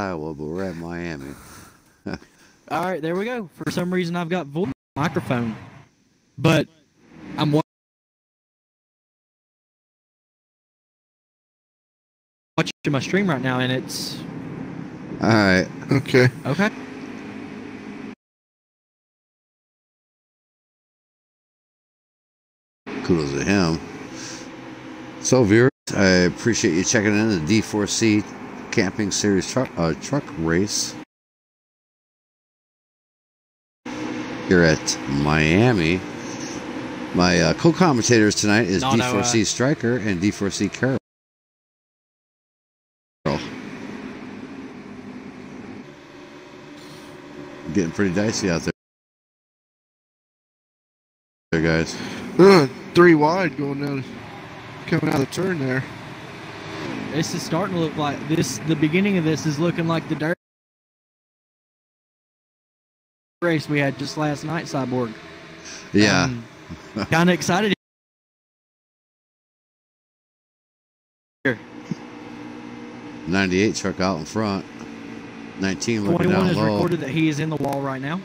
Iowa, but we're at Miami. All right, there we go. For some reason, I've got voice microphone, but I'm watching my stream right now, and it's All right. Okay. okay. Kudos to him. So, viewers, I appreciate you checking in the D4C Camping Series truck race here at Miami. My co-commentators tonight is D4C Striker and D4C Carol. Getting pretty dicey out there, guys. 3 wide going down, coming out of the turn there. This is starting to look like this. The beginning of this is looking like the dirt race we had just last night, Cyborg. Yeah. Kind of excited. Here. 98 truck out in front. 19 looking 21 down is low. recorded that he is in the wall right now.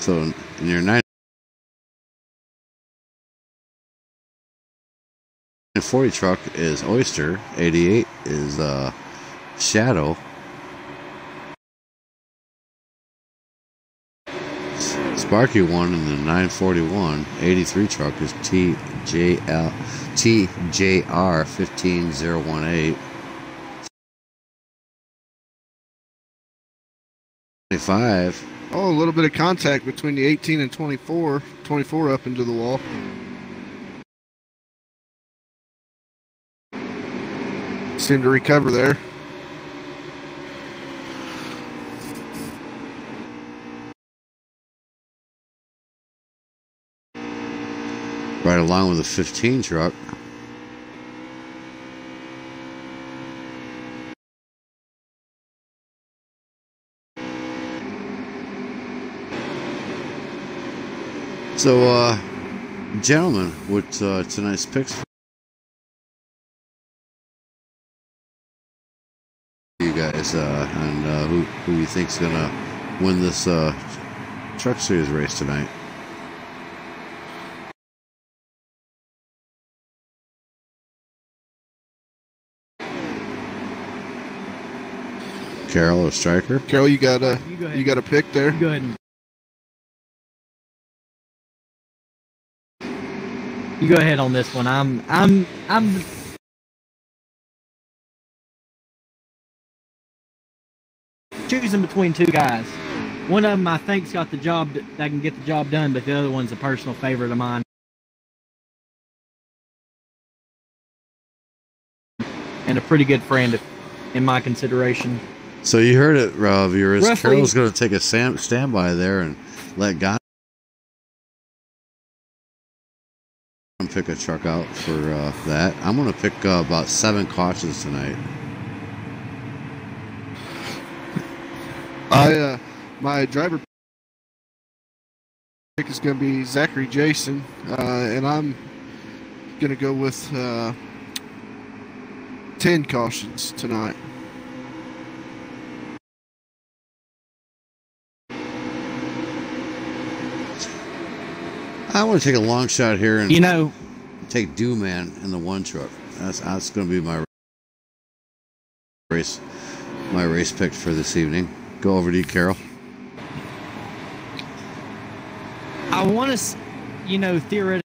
So in your 940 truck is Oyster. 88 is Shadow. Sparky one in the 941. 83 truck is TJR 15018. 25. Oh, a little bit of contact between the 18 and 24. 24 up into the wall. Seemed to recover there. Right along with the 15 truck. So, gentlemen, what tonight's picks for you guys, and who you think's gonna win this truck series race tonight? Carol or Striker? Carol, you got a pick there. Go ahead. You go ahead on this one. I'm choosing between two guys. One of them I think's got the job that can get the job done, but the other one's a personal favorite of mine. And a pretty good friend in my consideration. So you heard it, viewers. Roughly, Carol's going to take a standby there and let God pick a truck out for that. I'm going to pick about 7 cautions tonight. My driver pick is going to be Zachary Jason, and I'm going to go with 10 cautions tonight. I want to take a long shot here and take Dewman in the 1 truck. That's going to be my race pick for this evening. Go over to you, Carol. I want to, theoretically,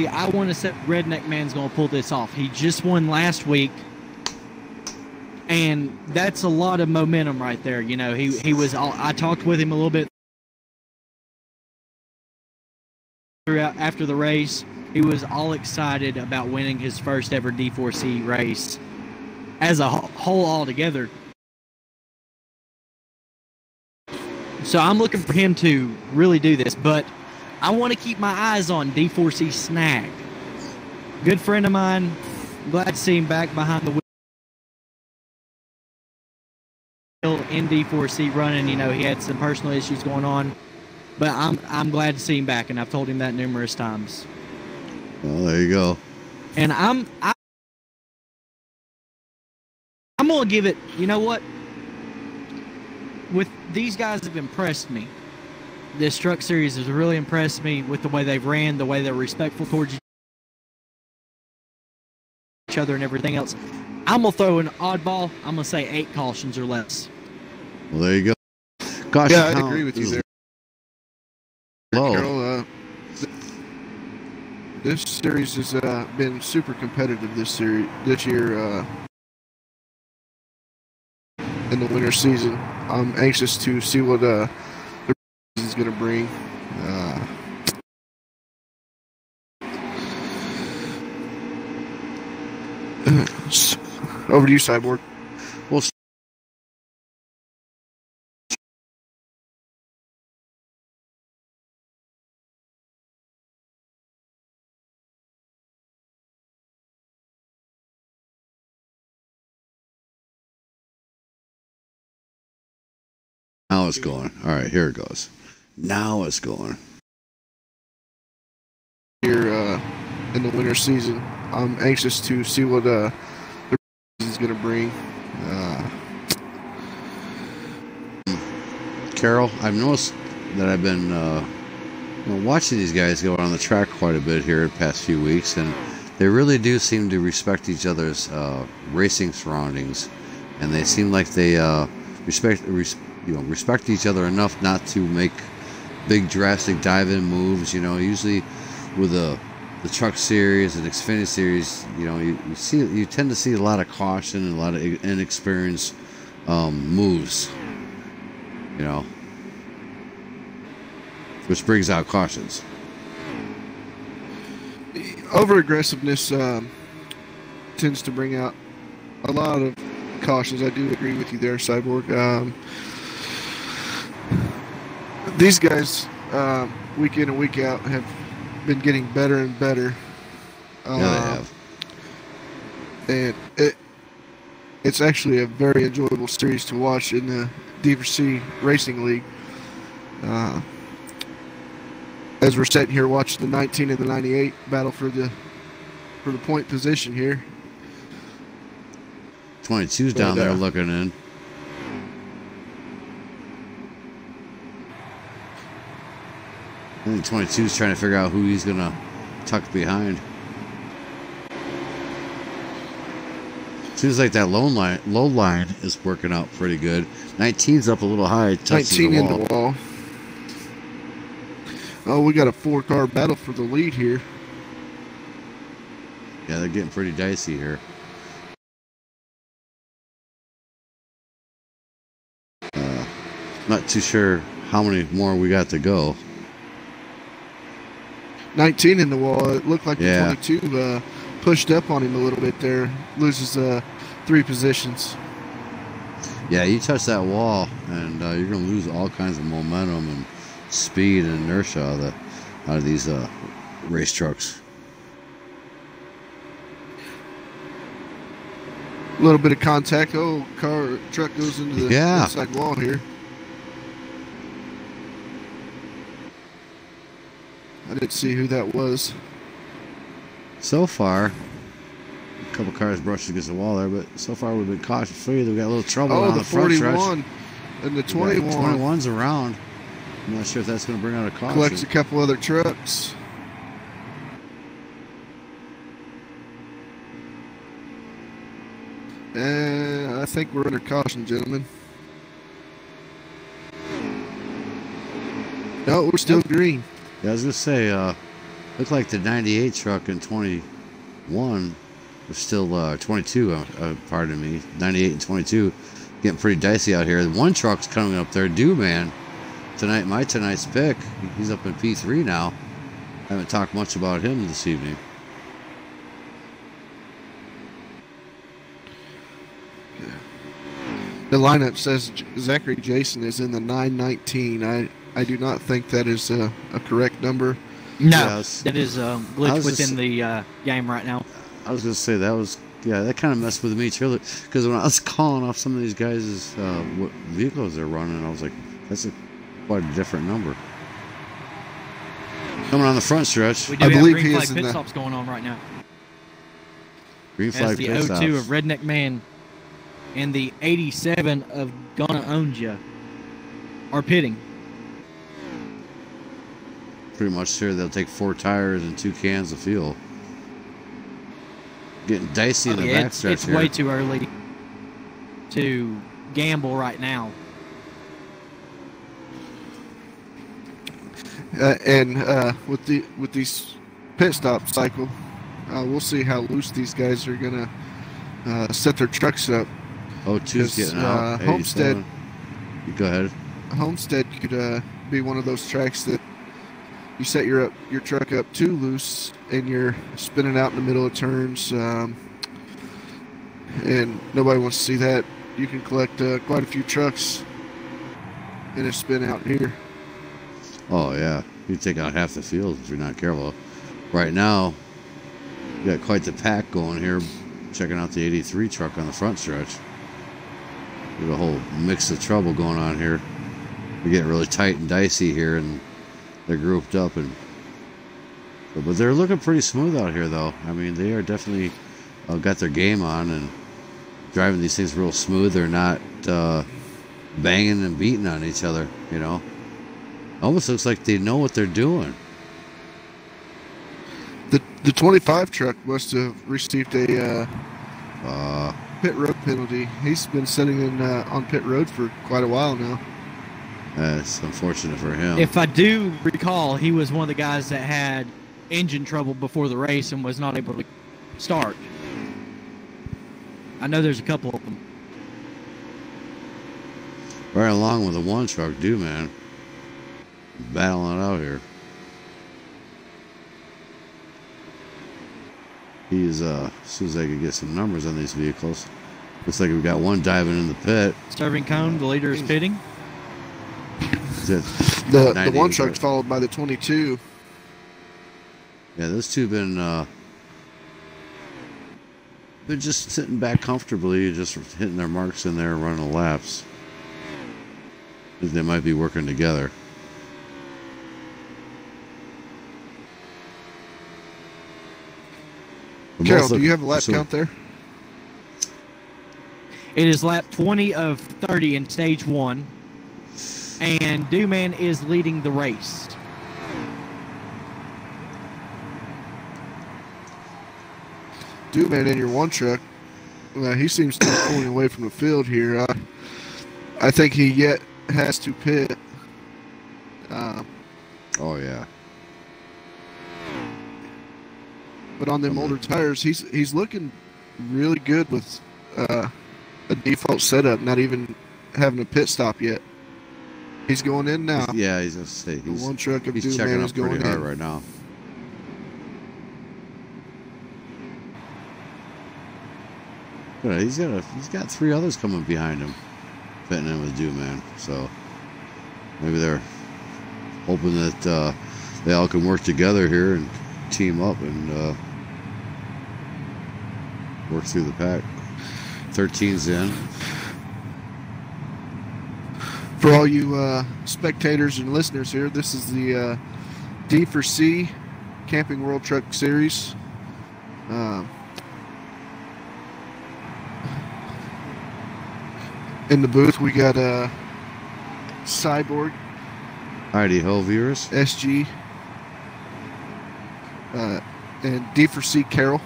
I want to say Redneck Man's going to pull this off. He just won last week, and that's a lot of momentum right there. He was. I talked with him a little bit throughout after the race. He was all excited about winning his first ever D4C race as a whole altogether. So I'm looking for him to really do this, but I want to keep my eyes on D4C Snag. Good friend of mine. Glad to see him back behind the wheel in D4C running. You know, he had some personal issues going on, but I'm glad to see him back, and I've told him that numerous times. Well, there you go. And I'm gonna give it. You know what? With these guys have impressed me. This truck series has really impressed me with the way they've ran, the way they're respectful towards each other and everything else. I'm going to throw an oddball. I'm going to say 8 cautions or less. Well, there you go. Gosh, yeah, I agree with you there. Low. Carol, this series has been super competitive this year in the winter season. I'm anxious to see what the is going to bring. Over to you, Cyborg. Well, now it's going. All right, here it goes. Now it's going. Here in the winter season, I'm anxious to see what the is going to bring. Carol, I've noticed that I've been watching these guys go on the track quite a bit here the past few weeks, and they really do seem to respect each other's racing surroundings, and they seem like they respect each other enough not to make big drastic dive-in moves. You know, usually with the truck series and Xfinity series, you tend to see a lot of caution and a lot of inexperienced moves. You know, which brings out cautions. Over aggressiveness tends to bring out a lot of cautions. I do agree with you there, Cyborg. These guys, week in and week out, have been getting better and better. Yeah, they have. And it's actually a very enjoyable series to watch in the D4C Racing League. As we're sitting here watching the 19 and the 98 battle for the point position here. 22's down there looking in. I think 22's trying to figure out who he's gonna tuck behind. Seems like that low line is working out pretty good. 19's up a little high, touching 19 the in wall. the wall. Oh, we got a 4-car battle for the lead here. Yeah, they're getting pretty dicey here. Not too sure how many more we got to go. 19 in the wall. It looked like Yeah. the 22 pushed up on him a little bit there. Loses 3 positions. Yeah, you touch that wall, and you're going to lose all kinds of momentum and speed and inertia out of these race trucks. A little bit of contact. Oh, truck goes into the inside wall here. I didn't see who that was. So far, a couple cars brushed against the wall there, but so far we've been cautious free. We've got a little trouble on the front stretch. 41 and the 21. 21's around. I'm not sure if that's going to bring out a caution. Collects a couple other trucks. And I think we're under caution, gentlemen. No, we're still green. Yeah, I was going to say, looked like the 98 truck in 21 was still 22, pardon me, 98 and 22, getting pretty dicey out here. One truck's coming up there, Man. Tonight's pick. He's up in P3 now. I haven't talked much about him this evening. The lineup says Zachary Jason is in the 919. I do not think that is a correct number. No, Yes. that is a glitch within the game right now. I was going to say that was yeah, that kind of messed with me too. Because when I was calling off some of these guys' what vehicles they're running, I was like, that's quite a different number. Coming on the front stretch. We do have green flag pit stops going on right now. Green flag pit stops. The 02 of Redneck Man and the 87 of Gonna Own Ya are pitting. Pretty much here, they'll take 4 tires and 2 cans of fuel. Getting dicey in the backstretch. It's way too early to gamble right now. With these pit stop cycle, we'll see how loose these guys are gonna set their trucks up. Oh, 2's getting out. Homestead. You go ahead. Homestead could be one of those tracks that you set your truck up too loose and you're spinning out in the middle of turns, and nobody wants to see that. You can collect quite a few trucks in a spin out here. Oh yeah, you take out half the field if you're not careful. Right now, you got quite the pack going here. Checking out the 83 truck on the front stretch. There's a whole mix of trouble going on here. We're getting really tight and dicey here, and they're grouped up, but they're looking pretty smooth out here, though. I mean, they are definitely got their game on and driving these things real smooth. They're not banging and beating on each other, you know. Almost looks like they know what they're doing. The 25 truck must have received a pit road penalty. He's been sitting in on pit road for quite a while now. That's unfortunate for him. If I do recall, he was one of the guys that had engine trouble before the race and was not able to start. I know there's a couple of them. Right along with the 1 truck, man. Battling it out here. He's as soon as I could get some numbers on these vehicles. Looks like we've got one diving in the pit. Starving cone, the leader is pitting. The 1 truck's followed by the 22. Yeah, those two been they're just sitting back comfortably, just hitting their marks in there and running laps. They might be working together. Carol, do you have a lap count there? It is lap 20 of 30 in stage 1. And Dooman is leading the race. Dooman in your 1 truck, he seems to be pulling away from the field here. I think he yet has to pit. Oh yeah. But on them older tires, he's looking really good with a default setup, not even having a pit stop yet. He's going in now. Yeah, he's he's one truck of he's checking is up going pretty hard in right now. But he's got 3 others coming behind him, fitting in with Man. So maybe they're hoping that they all can work together here and team up and work through the pack. 13's in. For all you spectators and listeners here, this is the D4C Camping World Truck Series. In the booth, we got Cyborg. Heidi ho, viewers. SG. And D4C Carol.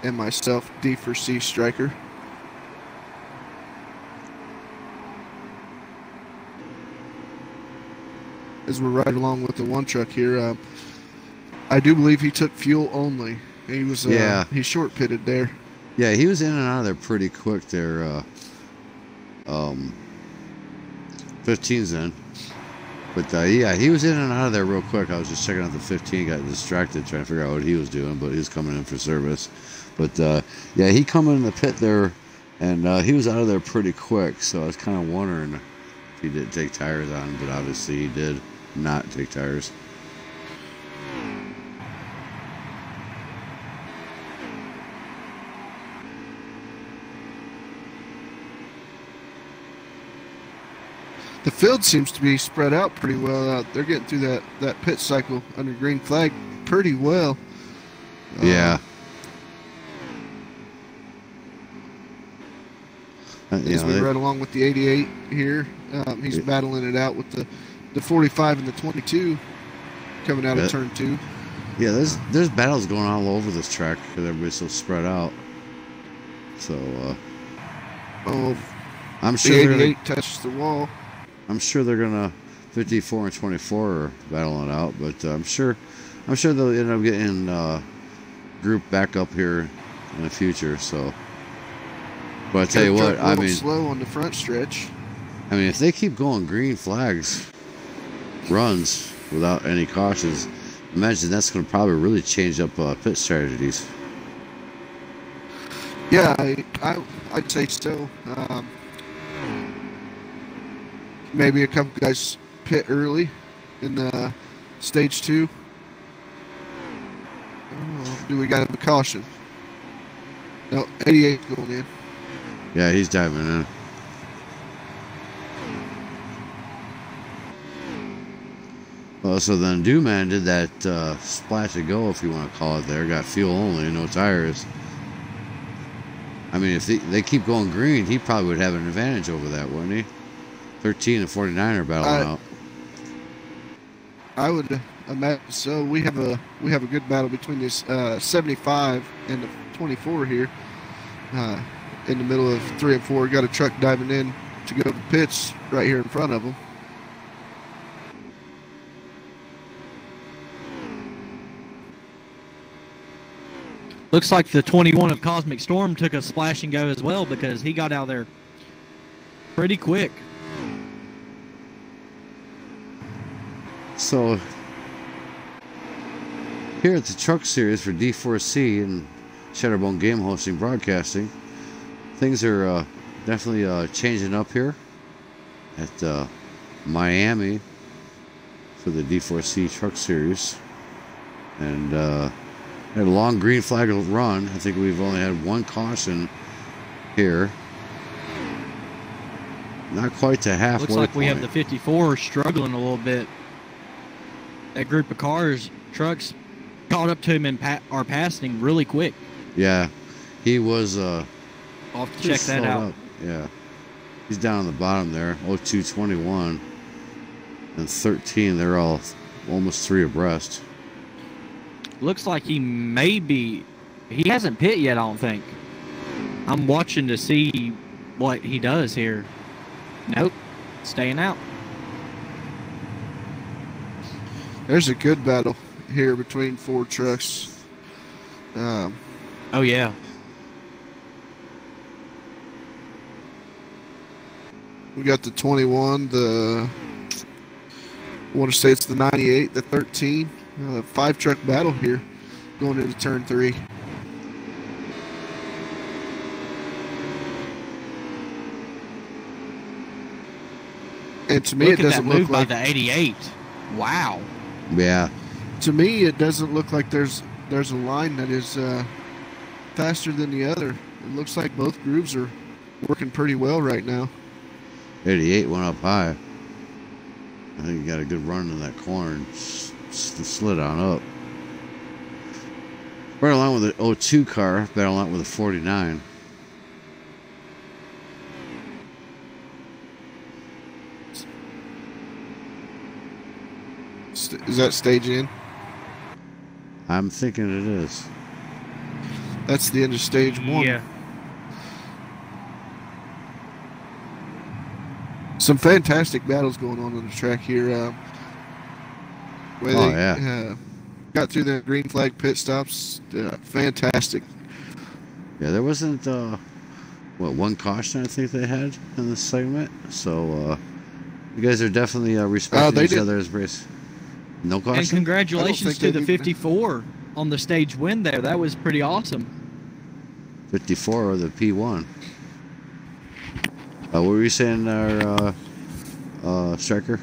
And myself, D4C Striker. As we're riding along with the 1 truck here, I do believe he took fuel only. He was he short pitted there. Yeah, he was in and out of there pretty quick there. 15's in. But yeah, he was in and out of there real quick. I was just checking out the 15, got distracted trying to figure out what he was doing, but he was coming in for service. But yeah, he come in the pit there, and he was out of there pretty quick, so I was kind of wondering if he did take tires on, but obviously he did not take tires. The field seems to be spread out pretty well out. They're getting through that pit cycle under green flag pretty well. Yeah. As we ride along with the 88 here, he's battling it out with the 45 and the 22 coming out of turn 2. Yeah, there's battles going on all over this track because everybody's so spread out. So, I'm sure the 88 touches the wall. I'm sure they're gonna 54 and 24 are battling it out, but I'm sure they'll end up getting grouped back up here in the future. So, but I tell you what, I mean, slow on the front stretch. I mean, if they keep going green flags runs without any cautions, imagine that's going to probably really change up pit strategies. Yeah, I'd say so. Maybe a couple guys pit early in the stage 2. Do we got a caution? No, 88 going in. Yeah, he's diving in. So then Dewman did that splash and go, if you want to call it there. Got fuel only, no tires. I mean, if they keep going green, he probably would have an advantage over that, wouldn't he? 13 and 49 are battling out. I would imagine so. We have a good battle between this 75 and the 24 here. In the middle of 3 and 4, got a truck diving in to go to the pits right here in front of them. Looks like the 21 of Cosmic Storm took a splash and go as well because he got out there pretty quick. So here at the Truck Series for D4C and Shatterbone Game Hosting Broadcasting, things are definitely changing up here at Miami for the D4C Truck Series. And had a long green flag run. I think we've only had one caution here. Not quite to halfway Looks like point. we have the 54 struggling a little bit. That group of trucks caught up to him and are passing really quick. Yeah, he was. I'll have to check that out. Yeah, he's down on the bottom there. 0221 and 13. They're all almost 3 abreast. Looks like he hasn't pit yet, I don't think. I'm watching to see what he does here. Nope, staying out. There's a good battle here between 4 trucks. Oh, yeah. We got the 21, I want to say it's the 98, the 13. 5-truck battle here going into turn 3. And to me, Look it doesn't look like by the 88. Wow. Yeah. To me, it doesn't look like there's a line that is faster than the other. It looks like both grooves are working pretty well right now. 88 went up high. I think he got a good run in that corner and slid on up. Right along with the 02 car, battling out with a 49. Is that stage in? I'm thinking it is. That's the end of stage 1. Yeah. Some fantastic battles going on the track here. Got through the green flag pit stops. Fantastic. Yeah, there wasn't, one caution I think they had in this segment. So, you guys are definitely respecting each other's race. No caution? And congratulations to the 54 on the stage win there. That was pretty awesome. 54 or the P1. What were you saying there, Striker?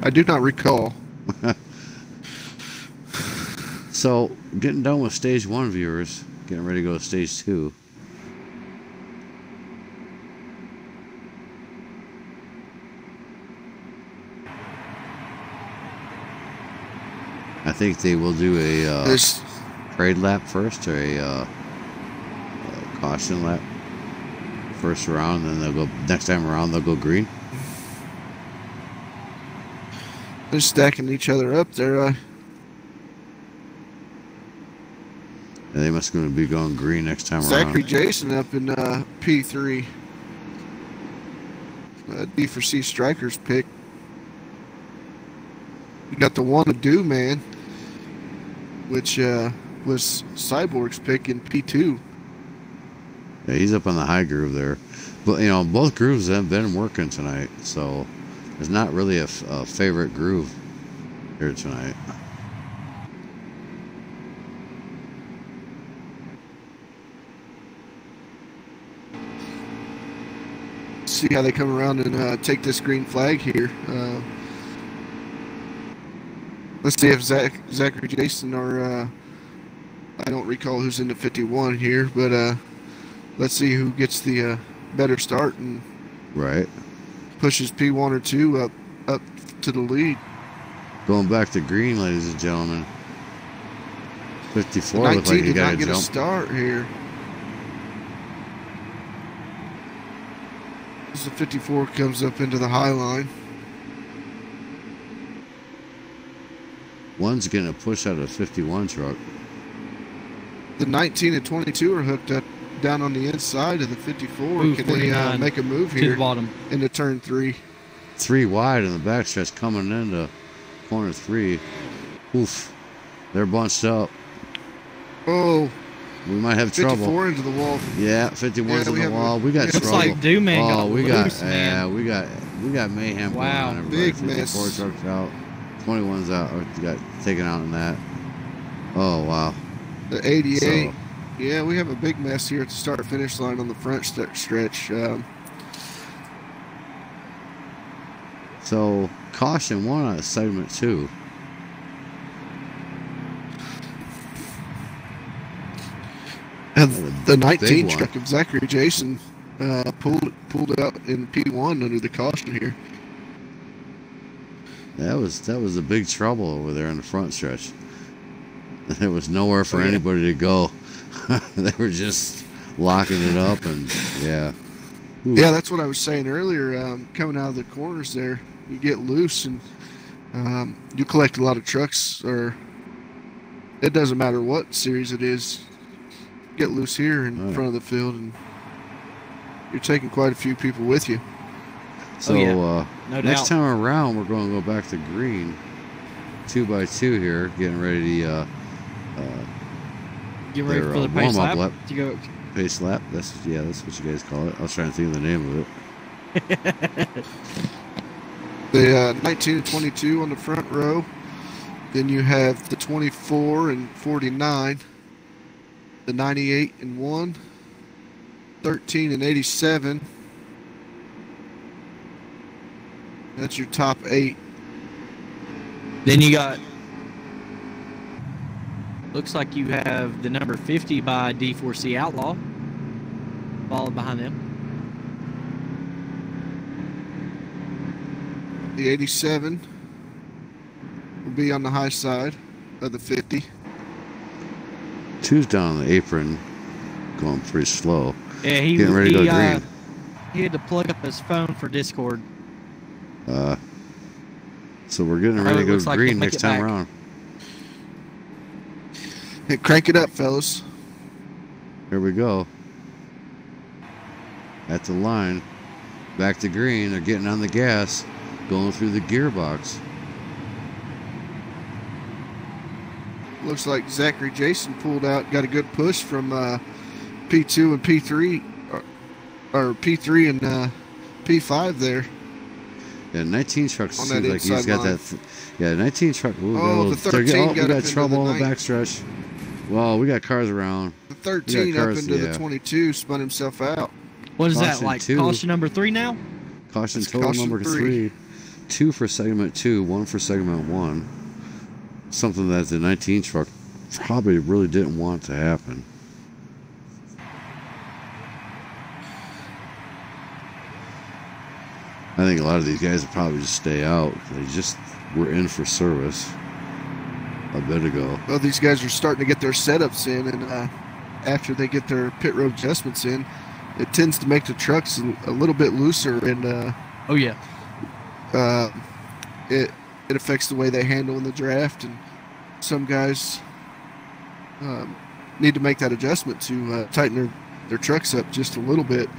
I do not recall. So, getting done with stage 1, viewers. Getting ready to go to stage 2. I think they will do a There's parade lap first, or a caution lap first round, then they'll go next time around. They'll go green. they're stacking each other up there. And they must going to be going green next time Zachary around. Jason up in P3. D4C Strikers pick. You got the one to do man, which was Cyborg's pick in P2. Yeah, he's up on the high groove there. But, you know, both grooves have been working tonight, so there's not really a favorite groove here tonight. See how they come around and take this green flag here. Let's see if Zachary Jason or I don't recall who's in the 51 here, but let's see who gets the better start and Right. pushes P1 or 2 up to the lead. Going back to green, ladies and gentlemen. 54 looks 19 like he did got not a get jump. a start here. As the 54 comes up into the high line. One's getting a push out of the 51 truck. The 19 and 22 are hooked up down on the inside of the 54. Ooh, Can they 49 make a move to here the bottom. into turn 3? 3 wide in the backstretch coming into corner 3. Oof. They're bunched up. Oh, We might have 54 trouble. into the wall. Yeah, 51's Yeah, on we the have wall. a- We got yeah, trouble. Looks like Do-Man oh, got we got loose, man. we got mayhem Wow. going on. Everybody. Big 54 mess. trucks out. 21's out. Got taken out in that. Oh wow. The 88. So, Yeah, we have a big mess here at the start-finish line on the front stretch. so caution 1 on segment 2. And the Big 19 one. truck of Zachary Jason pulled out in P1 under the caution here. That was a big trouble over there in the front stretch. There was nowhere for Oh, yeah. anybody to go. They were just locking it up, and yeah. Ooh. Yeah, that's what I was saying earlier. Coming out of the corners there, you get loose and you collect a lot of trucks, or it doesn't matter what series it is. Get loose here in Right. front of the field, and you're taking quite a few people with you. So yeah. No next doubt. time around, we're going to go back to green, 2x2 here, getting ready to Get ready their, for the pace warm-up lap. lap. To go. pace lap. That's what you guys call it. I was trying to think of the name of it. The 19 and 22 on the front row. Then you have the 24 and 49, the 98 and 1, 13 and 87. That's your top 8. Then you got. Looks like you have the number 50 by D4C Outlaw, followed behind them. The 87 will be on the high side of the 50. 2's down on the apron, going pretty slow. Yeah, he Getting ready to go green. He had to plug up his phone for Discord. So we're getting Oh, ready it to looks go like green they make next it time back. around. Hey, crank it up, fellas. Here we go. At the line, back to green. They're getting on the gas, going through the gearbox. Looks like Zachary Jason pulled out, got a good push from P2 and P3, or P3 and P5 there. Yeah, 19 truck On seems that like he's inside got line. that. Yeah, 19 truck. Ooh, Oh, the 13 we got up got into trouble the on the night. backstretch. Well, we got cars around. The 13 Yeah, up cars, into yeah. the 22 spun himself out. What is that, Caution like 2. caution number 3 now? Caution It's total caution number 3. 3. 2 for segment 2, 1 for segment 1. Something that the 19 truck probably really didn't want to happen. I think a lot of these guys would probably just stay out. They just were in for service. a bit ago. Well, these guys are starting to get their setups in, and after they get their pit road adjustments in, it tends to make the trucks a little bit looser, and Oh yeah. It affects the way they handle in the draft, and some guys need to make that adjustment to tighten their trucks up just a little bit,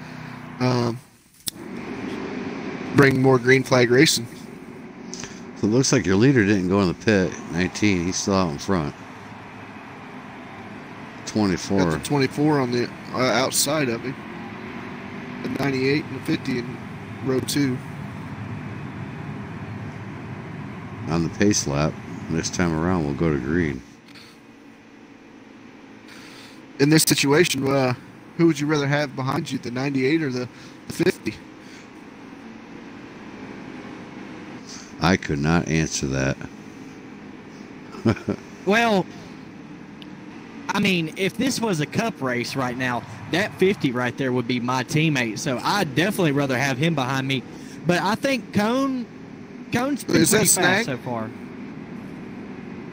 bring more green flag racing. So it looks like your leader didn't go in the pit. 19, he's still out in front. 24. Got the 24 on the outside of him. The 98 and the 50 in row 2. On the pace lap, this time around we'll go to green. In this situation, who would you rather have behind you, the 98 or the 50? I could not answer that. Well, I mean, if this was a cup race right now, that 50 right there would be my teammate. So I'd definitely rather have him behind me. But I think Cone's been pretty fast so far.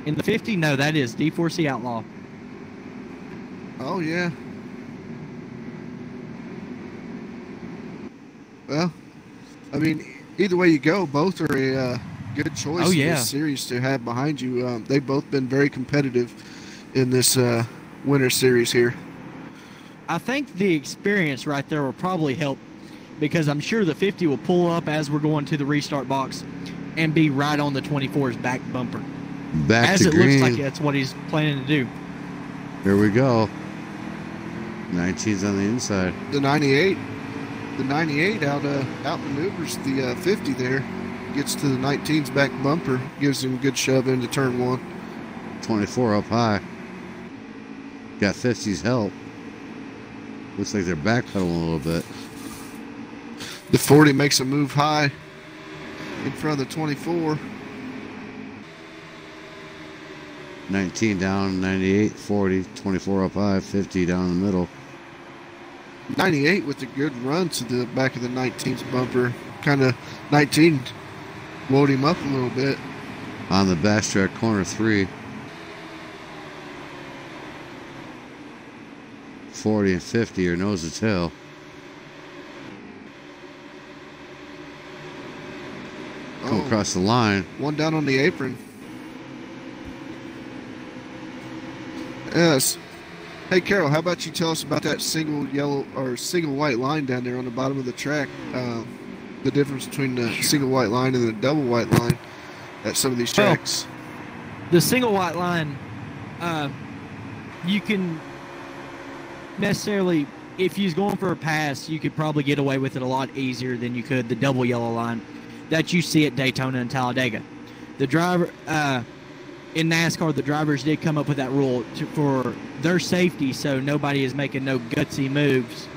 In the 50, no, that is D4C Outlaw. Oh, yeah. Well, I mean, either way you go, both are a good choice in this series to have behind you. They've both been very competitive in this winter series here. I think the experience right there will probably help, because I'm sure the 50 will pull up as we're going to the restart box and be right on the 24's back bumper. Back as to it green. looks like that's what he's planning to do. Here we go. 19's on the inside. The 98 out maneuvers the 50 there. Gets to the 19's back bumper. Gives him a good shove into turn 1. 24 up high. Got 50's help. Looks like they're backpedaling a little bit. The 40 makes a move high in front of the 24. 19 down, 98, 40, 24 up high, 50 down in the middle. 98 with a good run to the back of the 19's bumper. Kind of 19 woed him up a little bit. On the backtrack, corner 3. 40 and 50 are nose to tail. Come across the line. One down on the apron. Yes. Hey, Carol, how about you tell us about that single yellow or single white line down there on the bottom of the track? The difference between the single white line and the double white line at some of these tracks. The single white line, you can necessarily, if you're going for a pass, you could probably get away with it a lot easier than you could the double yellow line that you see at Daytona and Talladega. The driver, in NASCAR, the drivers did come up with that rule for their safety, so nobody is making no gutsy moves.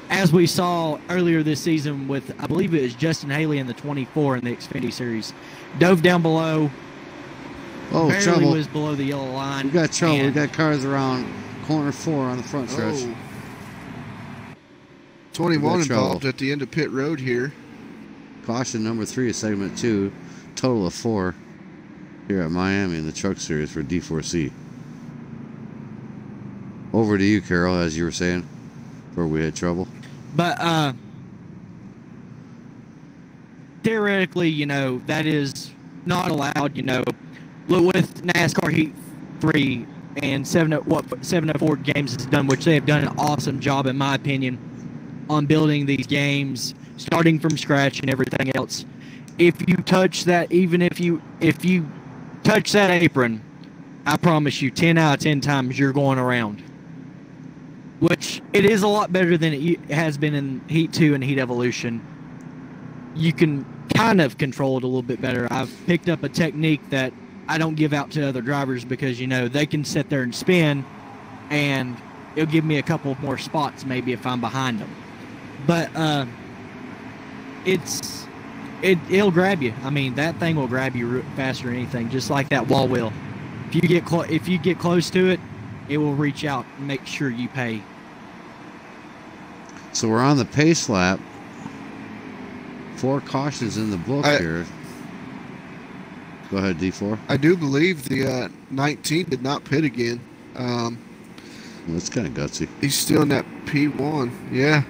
As we saw earlier this season with, I believe it was Justin Haley in the 24 in the Xfinity Series, dove down below. Oh, barely trouble. was below the yellow line. We got trouble. We got cars around corner 4 on the front stretch. 21 involved at the end of pit road here. Caution number 3 is segment 2. Total of 4 here at Miami in the Truck Series for D4C. Over to you, Carol, as you were saying, before we had trouble. But theoretically, you know, that is not allowed, you know. With NASCAR Heat 3 and 704 Games has done, which they have done an awesome job, in my opinion, on building these games, starting from scratch and everything else. If you touch that, even if you touch that apron, I promise you 10 out of 10 times you're going around. Which it is a lot better than it has been in Heat 2 and Heat Evolution. You can kind of control it a little bit better. I've picked up a technique that I don't give out to other drivers because, you know, they can sit there and spin and it'll give me a couple more spots maybe if I'm behind them. But it'll grab you. I mean, that thing will grab you faster than anything, just like that wall will. If you get close to it, it will reach out and make sure you pay. So we're on the pace lap. 4 cautions in the book here. Go ahead, D4. I do believe the 19 did not pit again. Well, that's kind of gutsy. He's still in that P1. Yeah,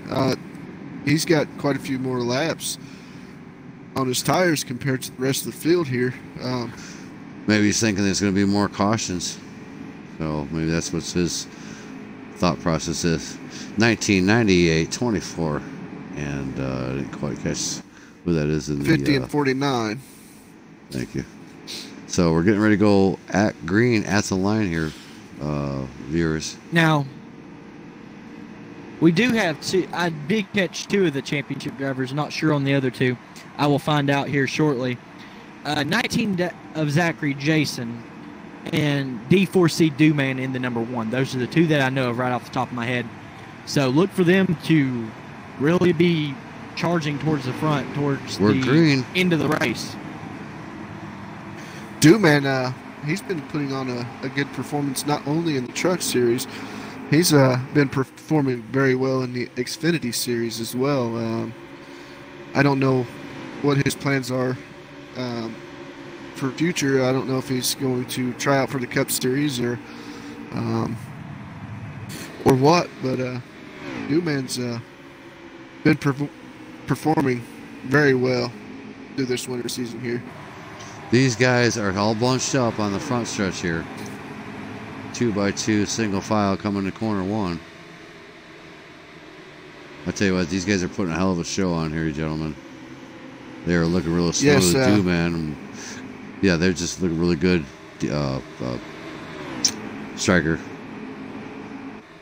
he's got quite a few more laps on his tires compared to the rest of the field here. Maybe he's thinking there's going to be more cautions. So maybe that's what his thought process is. 1998, 24. And I didn't quite catch who that is in the 50 and 49. Thank you. So we're getting ready to go at green at the line here, viewers. Now, we do have two. I did catch two of the championship drivers. Not sure on the other two. I will find out here shortly. 19 of Zachary Jason and D4C Dewman in the number 1. Those are the two that I know of right off the top of my head. So look for them to really be charging towards the front, towards the green. End of the race. Dewman, he's been putting on a good performance not only in the Truck Series, he's been performing very well in the Xfinity Series as well. I don't know what his plans are for future. I don't know if he's going to try out for the Cup Series or what, but Dewman's been performing very well through this winter season here. These guys are all bunched up on the front stretch here. 2x2 single file coming to corner 1. I tell you what, these guys are putting a hell of a show on here, gentlemen. They are looking real smooth, yes, man. Yeah, they're just looking really good. Striker.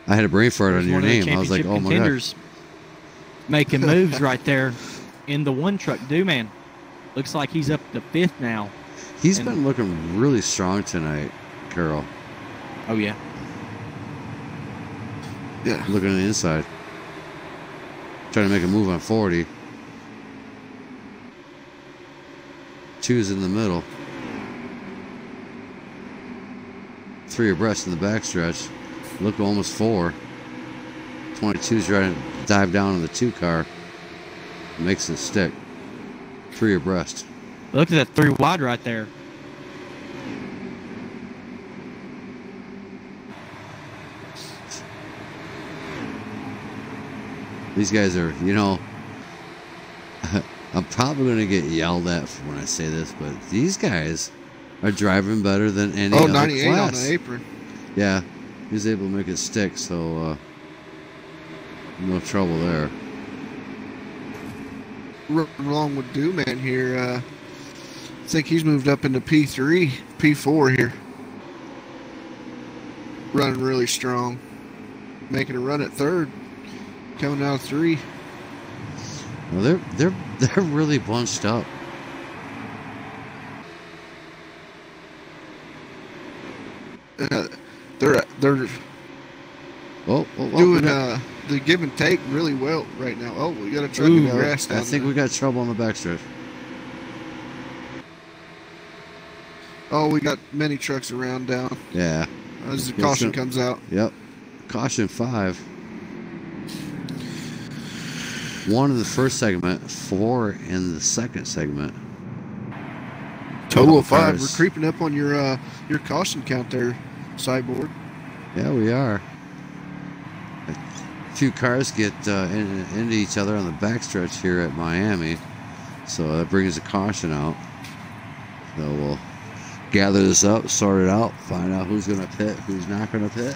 I had a brain fart on your name. I was like, oh my god. Making moves right there in the one truck. Dewman looks like he's up to 5th now. He's been looking really strong tonight, Carol. Oh yeah. Yeah. Looking on the inside. Trying to make a move on 40. 2's in the middle. 3 abreast in the backstretch. Look almost 4. 22's trying to dive down in the 2 car. Makes it stick. 3 abreast. Look at that 3 wide right there. These guys are, you know, I'm probably going to get yelled at when I say this, but these guys are driving better than any other 98 class. On the apron. Yeah, he was able to make it stick, so no trouble there. Along with Dewman here, I think he's moved up into P3, P4 here. Running really strong. Making a run at 3rd. Coming out of 3. Well, they're really bunched up. They're doing the give and take really well right now. Oh, we got a truck in the grass down I think there. we got trouble on the backstretch. Oh, we got many trucks around down. Yeah. As the caution comes out. Yep. Caution 5. 1 in the first segment, 4 in the second segment. Total of 5. We're creeping up on your caution count there, Cyborg. Yeah, we are. A few cars get into each other on the backstretch here at Miami, so that brings the caution out. So we'll gather this up, sort it out, find out who's going to pit, who's not going to pit.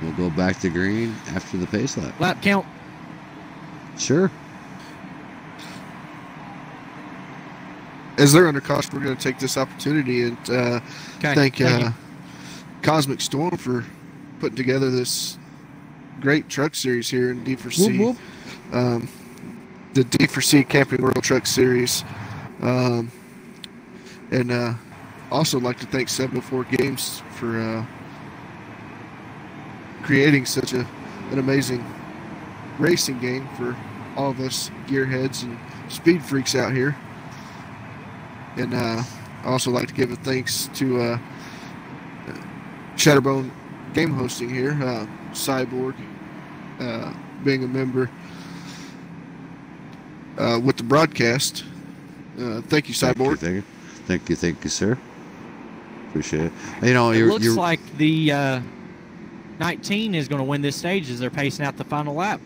We'll go back to green after the pace lap. Lap count. Sure. As they're under caution, we're going to take this opportunity and thank Cosmic Storm for putting together this great truck series here in D4C. Whoop, whoop. The D4C Camping World Truck Series. And also like to thank 704 Games for creating such an amazing racing game for all of us gearheads and speed freaks out here. And I also like to give a thanks to Shatterbone Game Hosting here, Cyborg, being a member with the broadcast. Thank you, Cyborg. Thank you. Thank you, sir. Appreciate it. You know, It you're, looks like the 19 is going to win this stage as they're pacing out the final lap.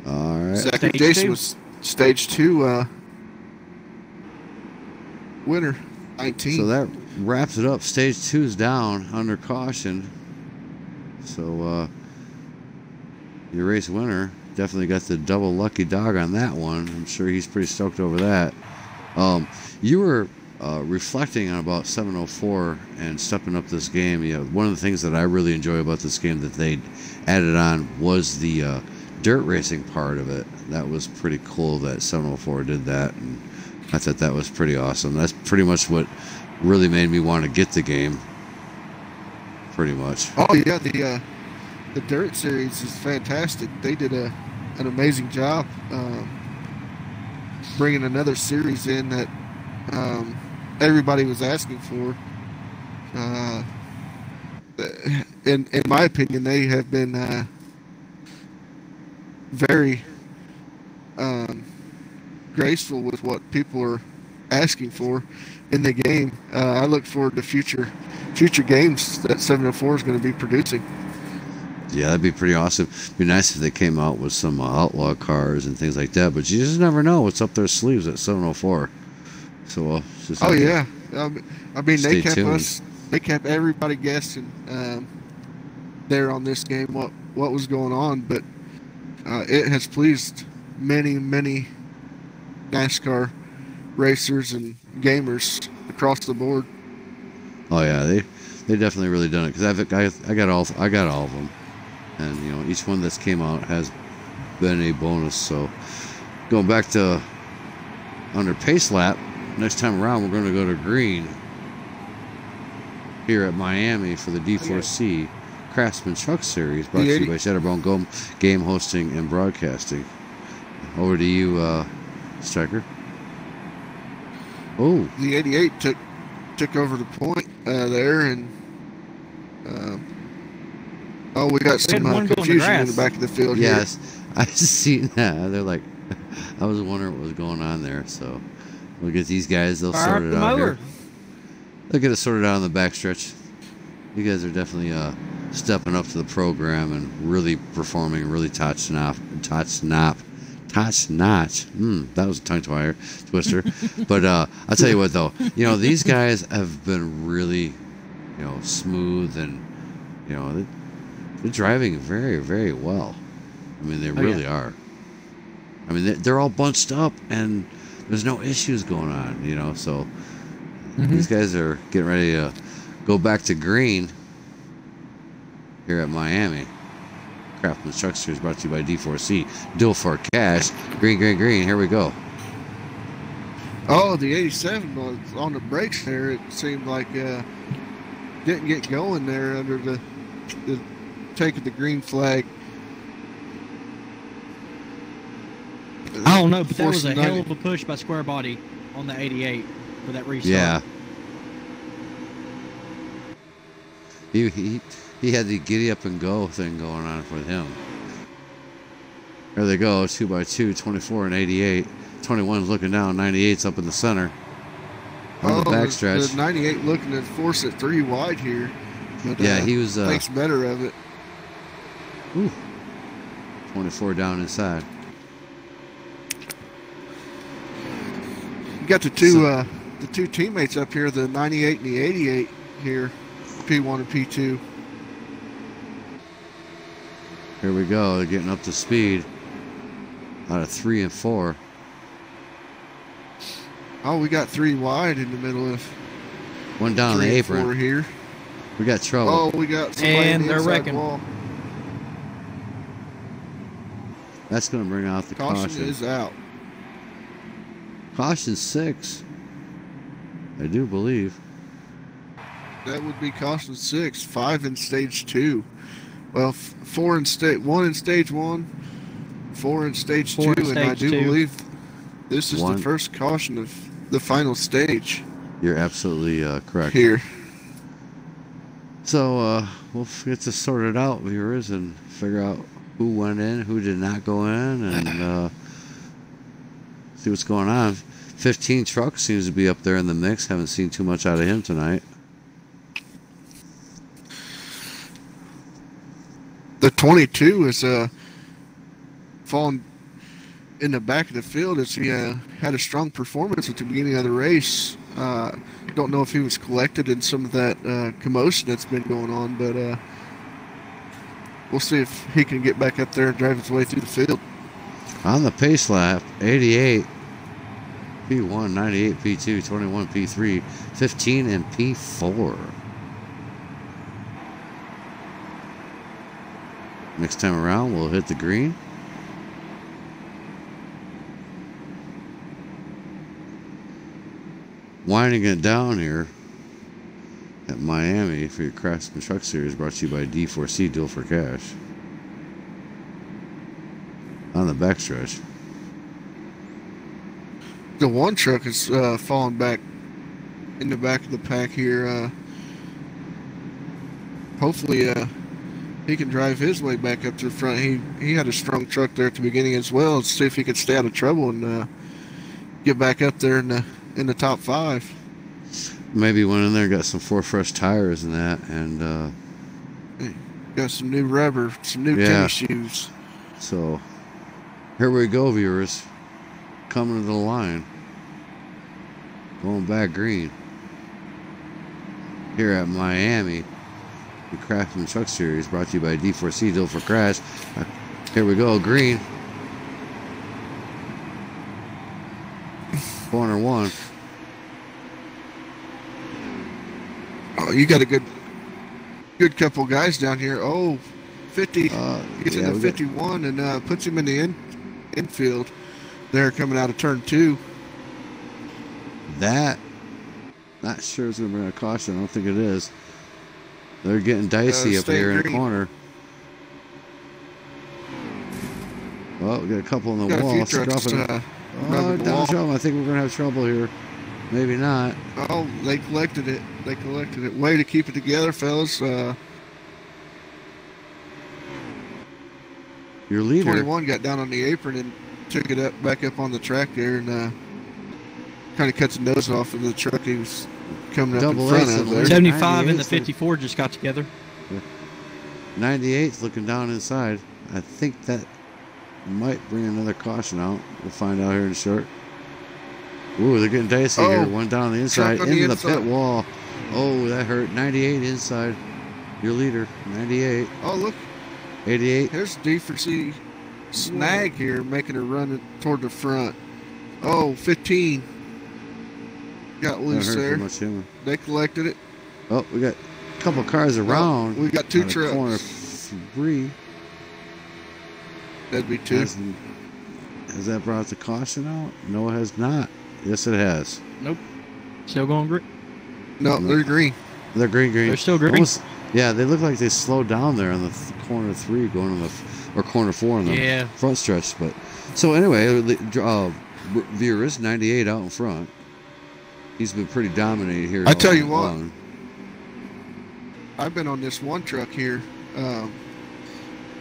all right. Zachary Stage Jason 2. was stage 2 winner, 19. So that wraps it up. Stage 2's down under caution. So your race winner definitely got the double lucky dog on that one. I'm sure he's pretty stoked over that. You were reflecting on about 704 and stepping up this game. You know, one of the things that I really enjoy about this game that they added on was the dirt racing part of it. That was pretty cool that 704 did that, and I thought that was pretty awesome. That's pretty much what really made me want to get the game. Pretty much. Oh yeah, the Dirt Series is fantastic. They did an amazing job bringing another series in that everybody was asking for. In my opinion, they have been very graceful with what people are asking for in the game. I look forward to future games that 704 is going to be producing. Yeah, that'd be pretty awesome. It'd be nice if they came out with some outlaw cars and things like that, but you just never know what's up their sleeves at 704. So just yeah, I mean stay they tuned. kept everybody guessing there on this game what was going on, but it has pleased many NASCAR racers and gamers across the board. Oh yeah, they definitely really done it, because I got all of them, and you know, each one that's came out has been a bonus. So going back to under pace lap, next time around we're going to go to green here at Miami for the D4C Craftsman Truck Series, brought to you by Shadowbone Game Hosting and Broadcasting. Over to you, Striker. Oh, The 88 took over the point there, and we got some confusion in the back of the field. yes, I seen that. They're like, I was wondering what was going on there. So we'll get these guys. They'll sort it out here. They'll get it sorted out on the backstretch. You guys are definitely stepping up to the program and really performing, really top notch. That was a tongue twister. But I'll tell you what, though, you know, these guys have been really, you know, smooth, and you know, they're driving very, very well. I mean, they really are. I mean, they're all bunched up, and there's no issues going on, you know. So these guys are getting ready to go back to green here at Miami. Craftsman Truck Series brought to you by D4C. Deal for cash. Green. Here we go. Oh, the 87 was on the brakes there. It seemed like didn't get going there under the taking the green flag. I don't know, but that was a hell of a push by Square Body on the 88 for that restart. Yeah. He had the giddy up and go thing going on with him. There they go, 2x2, 24 and 88. 21's looking down, 98's up in the center. On the backstretch. The 98 looking to force it 3 wide here. But, yeah, he was... thinks better of it. Ooh. 24 down inside. You got the two teammates up here, the 98 and the 88 here, P1 and P2. Here we go. They're getting up to speed out of 3 and 4. Oh, we got 3 wide in the middle of one down on the apron. 4 here. We got trouble. Oh, we got somebody in the inside wall. That's going to bring out the caution. Caution is out. Caution 6, I do believe. That would be caution 6. 5 in stage 2. Well, 1 in stage 1, 4 in stage 2, and I do believe this is the first caution of the final stage. You're absolutely correct. Here. So we'll get this sorted out, viewers, and figure out who went in, who did not go in, and see what's going on. 15 truck seems to be up there in the mix. Haven't seen too much out of him tonight. The 22 is falling in the back of the field as he had a strong performance at the beginning of the race. Don't know if he was collected in some of that commotion that's been going on, but we'll see if he can get back up there and drive his way through the field. On the pace lap, 88 P1, 98 P2, 21 P3, 15 and P4. Next time around, we'll hit the green. Winding it down here at Miami for your Craftsman Truck Series, brought to you by D4C, Deal for Cash. On the backstretch. The one truck is falling back in the back of the pack here. Hopefully he can drive his way back up to the front. He had a strong truck there at the beginning as well. Let's see if he could stay out of trouble and get back up there in the top 5. Maybe went in there, got some 4 fresh tires and that, and got some new rubber, some new tennis shoes. So here we go, viewers. Coming to the line. Going back green. Here at Miami, the Craftsman Truck Series, brought to you by D4C, Deal for Cash. Here we go, green. Corner 1. Oh, you got a good couple guys down here. Oh, 50. Gets into 51 and puts him in the infield. They're coming out of turn 2. That, not sure it's going to bring a caution. I don't think it is. They're getting dicey up here in the corner. Well, we got a couple on the wall. A few trucks, down trouble. I think we're going to have trouble here. Maybe not. Oh, they collected it. Way to keep it together, fellas. Your leader. 21 got down on the apron and took it back up on the track there and kind of cut the nose off of the truck he was coming up in front of there. 75 and the 54 just got together. 98's looking down inside. I think that might bring another caution out. We'll find out here in short. Ooh, they're getting dicey here. One down the inside, into the pit wall. Oh, that hurt. 98 inside. Your leader, 98. Oh, look. 88. There's D4C snag here, making a run toward the front. Oh, 15. Got loose there. They collected it. Oh, we got a couple cars around. We got 2 trucks. Corner 3. That'd be 2. Has that brought the caution out? No, it has not. Yes, it has. Nope. Still going green. No, they're green. They're green. They're still green. Almost, yeah, they look like they slowed down there on the corner 3 going on or corner 4 on the front stretch. But so anyway, viewers, 98 out in front. He's been pretty dominated here. I tell you what, I've been on this one truck here.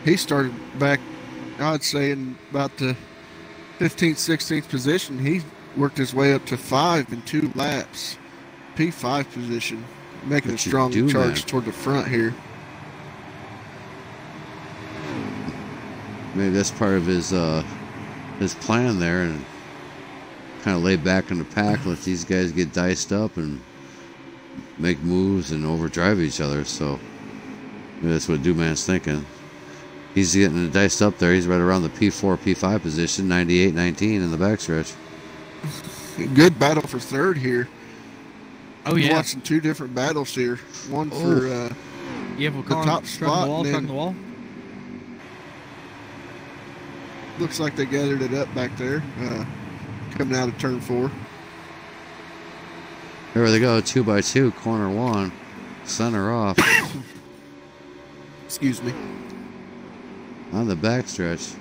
He started back, I'd say, in about the 15th, 16th position. He worked his way up to 5 in 2 laps. P5 position, making a strong charge toward the front here. Maybe that's part of his plan there, and kind of lay back in the pack, let these guys get diced up and make moves and overdrive each other. So maybe that's what Duman's thinking. He's getting diced up there. He's right around the P4, P5 position, 98, 19 in the backstretch. Good battle for third here. Oh, yeah. We're watching 2 different battles here. One for the top spot. On the wall. Looks like they gathered it up back there, coming out of turn 4. There they go, 2x2, corner 1, center off. Excuse me. On the backstretch,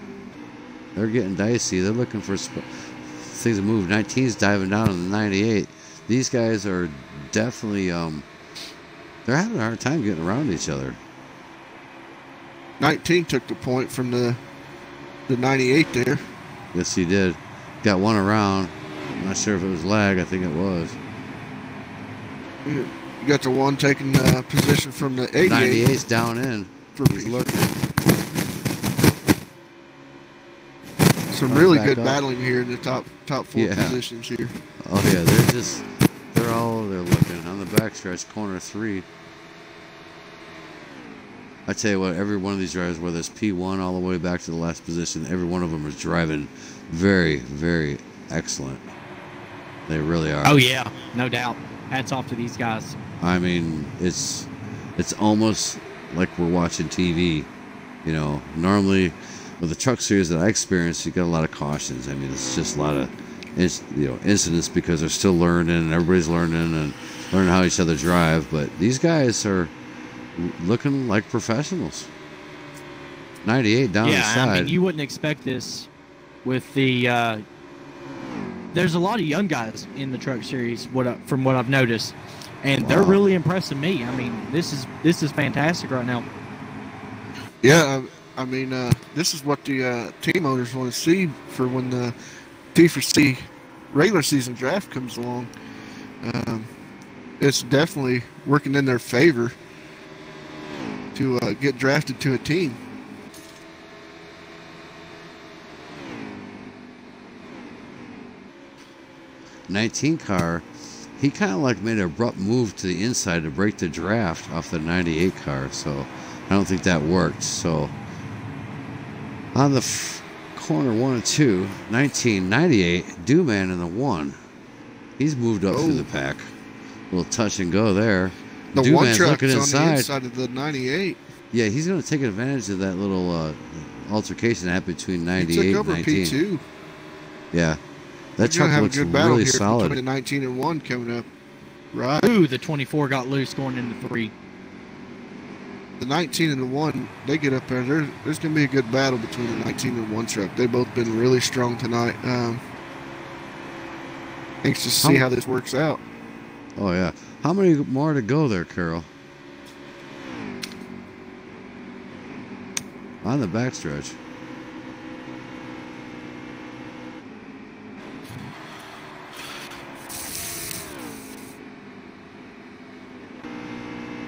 they're getting dicey. They're looking for things to move. 19's diving down on the 98. These guys are definitely, they're having a hard time getting around each other. 19 took the point from the 98 there. Yes, he did. Got one around. I'm not sure if it was lag. I think it was. You got the one taking position from the 88. 98's down in. He's looking. Some really good battling here in the top four positions here. Oh yeah, they're all there looking on the backstretch, corner 3. I tell you what, every one of these drivers, whether it's P1 all the way back to the last position, every one of them is driving very, very excellent. They really are. Oh yeah, no doubt. Hats off to these guys. I mean, it's almost like we're watching TV. You know, normally with the truck series that I experienced, you got a lot of cautions. I mean, it's just a lot of incidents because they're still learning and everybody's learning how each other drive. But these guys are looking like professionals. 98 down the side. I mean, you wouldn't expect this with the. There's a lot of young guys in the truck series, from what I've noticed, and they're really impressing me. I mean, this is fantastic right now. Yeah, I mean, this is what the team owners want to see for when the D4C regular season draft comes along. It's definitely working in their favor to get drafted to a team. '19 car, he kind of like made an abrupt move to the inside to break the draft off the 98 car, so I don't think that worked. So on the corner 1 and 2, 1998, Dewman in the 1. He's moved up through the pack. A little touch and go there. The Dewman's one truck's looking inside. on the inside of the 98. Yeah, he's going to take advantage of that little altercation that happened between 98 and 19. He took over P2. Yeah. That truck have looks a good battle really here solid. Between the 19 and 1 coming up. Right. Ooh, the 24 got loose going into 3. The 19 and the 1, they get up there. There's going to be a good battle between the 19 and 1 truck. They've both been really strong tonight. Anxious to see how this works out. Oh, yeah. How many more to go there, Carol? On the backstretch.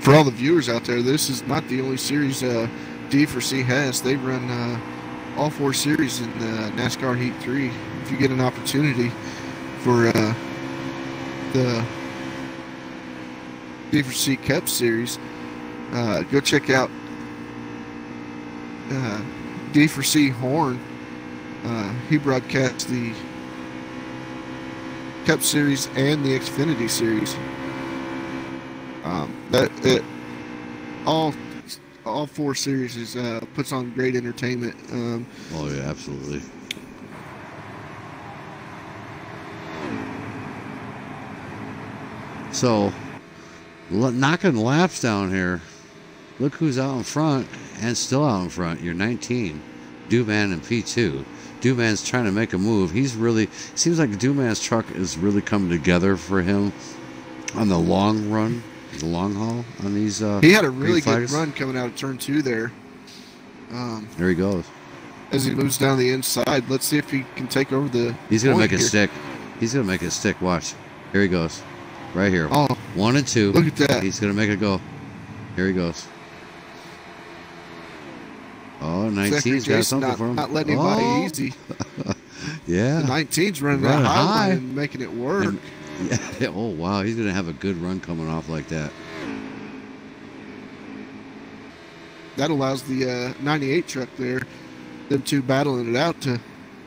For all the viewers out there, this is not the only series D4C has. They run all 4 series in NASCAR Heat 3. If you get an opportunity for the D4C Cup series, go check out D4C Horn. He broadcasts the Cup series and the Xfinity series. All 4 series puts on great entertainment. Oh yeah, absolutely. So, knocking laps down here. Look who's out in front and still out in front. You're 19, Dewman in P2. Dewman's trying to make a move. Seems like Dewman's truck is really coming together for him on the long run. The long haul on these he had a really good run coming out of turn 2 there. There he goes. As he moves down the inside, let's see if he can take over the He's going to make it stick. He's going to make it stick. Watch. Here he goes. Right here. Oh, 1 and 2. Look at that. He's going to make it go. Here he goes. Oh, 19's got something for him. Not letting him by easy. Yeah. The 19's running that high and making it work. Yeah. Oh, wow. He's going to have a good run coming off like that. That allows the 98 truck there, them two battling it out, to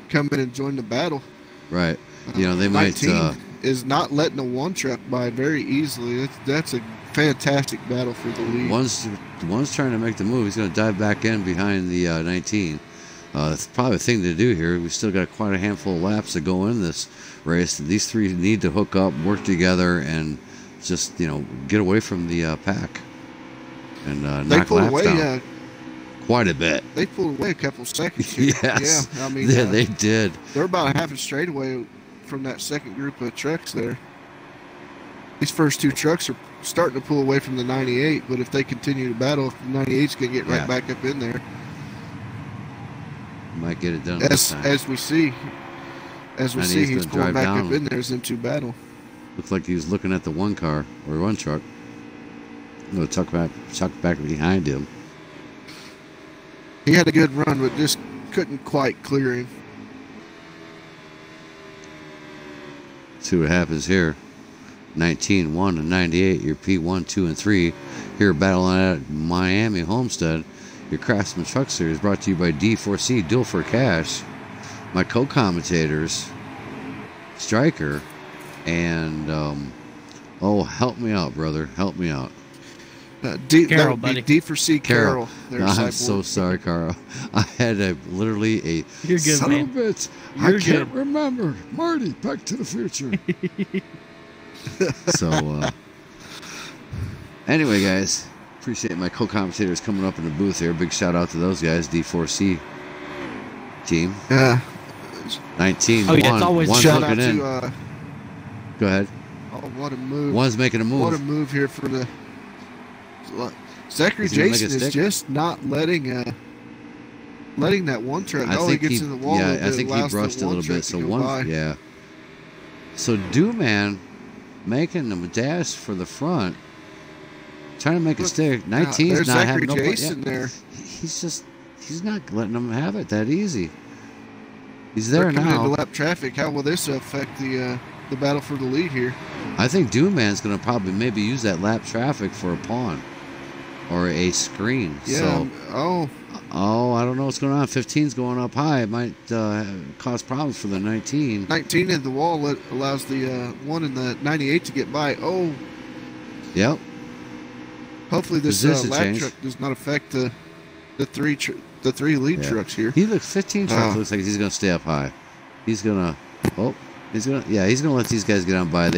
come in and join the battle. Right. You know, they might... 19 is not letting the 1 truck by very easily. That's a fantastic battle for the lead. One's trying to make the move. He's going to dive back in behind the 19. That's probably the thing to do here. We've still got quite a handful of laps to go in this race. These 3 need to hook up, work together, and just, get away from the pack and knock laps down. Quite a bit. They pulled away a couple seconds here. Yes. Yeah, I mean, they did. They're about a half a straightaway from that second group of trucks there. These first 2 trucks are starting to pull away from the 98, but if they continue to battle, the 98's going to get right back up in there. Might get it done this time. As we see, as we 98's see, he's gonna going drive back down. up in there as into battle. Looks like he was looking at the one car or one truck. No, chuck back behind him. He had a good run, but just couldn't quite clear him. See what happens here. 19, 1, and 98. Your P1, 2, and 3. Here battling at Miami Homestead. Your Craftsman Truck Series brought to you by D4C, Duel for Cash. My co-commentators, Striker, and oh, help me out, brother. Help me out. Carol, buddy. D4C Carol. I'm so sorry, Carl. I had literally a You're good, son man. of a bitch. You're I can't good. remember. Marty, Back to the Future. So, anyway, guys, appreciate my co-commentators coming up in the booth here. Big shout out to those guys, D4C team. Yeah. 19, Oh, yeah, one, it's always one's Shout out looking in. to, Go ahead. oh, what a move. One's making a move. What a move here for the... Zachary Is he gonna make Jason a is stick? just not letting that one truck I go. He think gets he, in the wall. yeah, a little I bit, think he allows the brushed a one little truck bit. to So go one, by. yeah. So Dooman making the dash for the front, trying to make a Look, stick. 19's there's not Zachary having no. Jason there. He's not letting them have it that easy. He's there They're coming into now. lap traffic. How will this affect the battle for the lead here? I think Dooman's going to probably maybe use that lap traffic for a pawn or a screen. Yeah. So, oh, I don't know what's going on. 15's going up high. It might cause problems for the 19. 19 in the wall allows the one in the 98 to get by. Oh, Yep. hopefully this Position lap change. truck does not affect the three lead Yeah. trucks here. He looks 15 truck looks like he's gonna stay up high. He's gonna he's gonna let these guys get on by.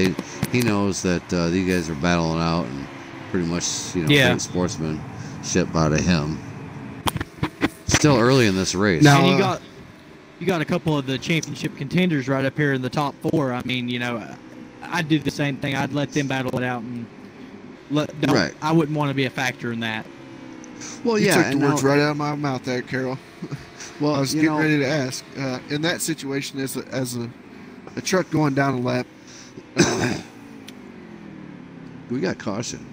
He knows that these guys are battling out and pretty much great sportsmanship out of him. Still early in this race. Now, And you got a couple of the championship contenders right up here in the top four. I mean, I'd do the same thing. I'd let them battle it out and Right. I wouldn't want to be a factor in that. Well, You yeah, took and the words now- right out of my mouth there, Carol. well, I was getting ready to ask. In that situation, as a truck going down a lap, we got caution.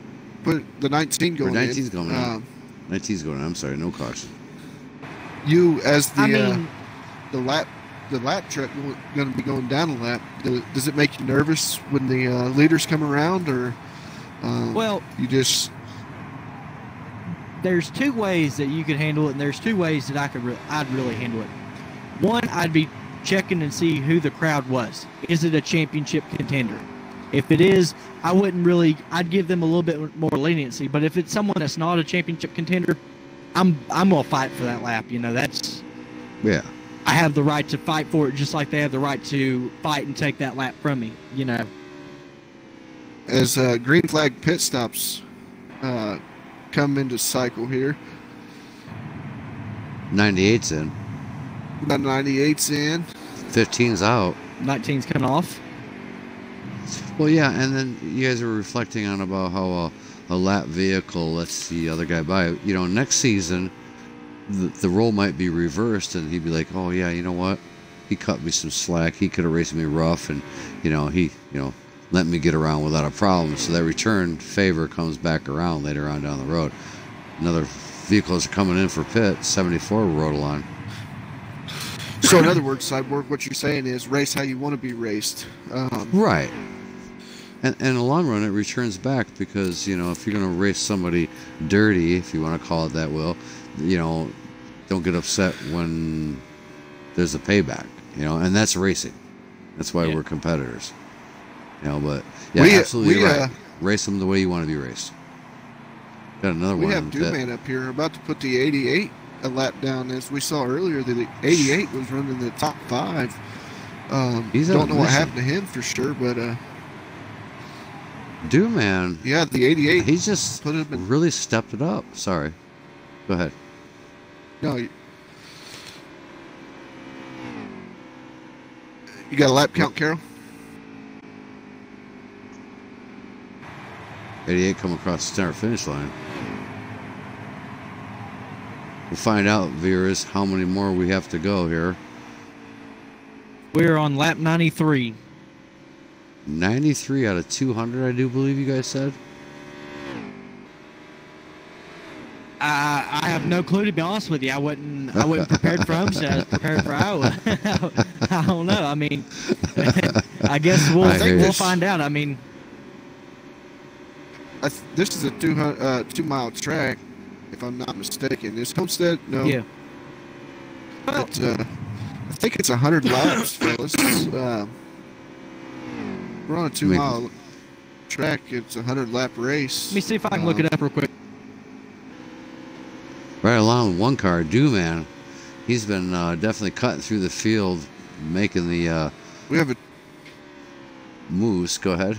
put the 19 going 19's in. going in. 19's going in. I'm sorry, no caution. You as the I mean, the lap truck going to be going down a lap. Does it make you nervous when the leaders come around, or well, you just there's two ways that you could handle it, and there's two ways that I'd really handle it. One, I'd be checking and see who the crowd was. Is it a championship contender? If it is, I'd give them a little bit more leniency. But if it's someone that's not a championship contender, I'm gonna fight for that lap. That's Yeah. I have the right to fight for it, just like they have the right to fight and take that lap from me. as green flag pit stops come into cycle here. 98's in. The 98's in. 15's out. 19's coming off. Well, yeah, and then you guys are reflecting on about how a lap vehicle lets the other guy by. Next season, the role might be reversed, and he'd be like, "Oh yeah, you know what? He cut me some slack. He could have raced me rough, and he let me get around without a problem." So that return favor comes back around later on down the road. Another vehicles are coming in for pit. 74 Rodalon. So in other words, Cyborg, what you're saying is race how you want to be raced. Right. And in the long run, it returns back because, if you're going to race somebody dirty, if you want to call it that, don't get upset when there's a payback, and that's racing. That's why we're competitors. But yeah, absolutely right. Race them the way you want to be raced. Got another one. We have Dooman up here about to put the 88 a lap down. As we saw earlier, the 88 was running the top 5. Don't know what happened to him for sure, but Dooman. yeah, the 88. He just put him in. really stepped it up. Sorry. Go ahead. No, you got a lap count, Carol? 88 come across the center finish line. We'll find out, viewers, how many more we have to go here. We're on lap 93. 93 out of 200, I do believe you guys said. I have no clue, to be honest with you. I wasn't prepared for Homestead. I was prepared for Iowa. I don't know. I mean, I guess we'll find out. I mean, this is a 2-mile track, if I'm not mistaken. Is Homestead? No. Yeah. But, I think it's 100 laps, fellas. We're on a 2-mile track. It's a 100-lap race. Let me see if I can look it up real quick. Right along with one car, Dooman. He's been definitely cutting through the field, making the we have a moves. Go ahead.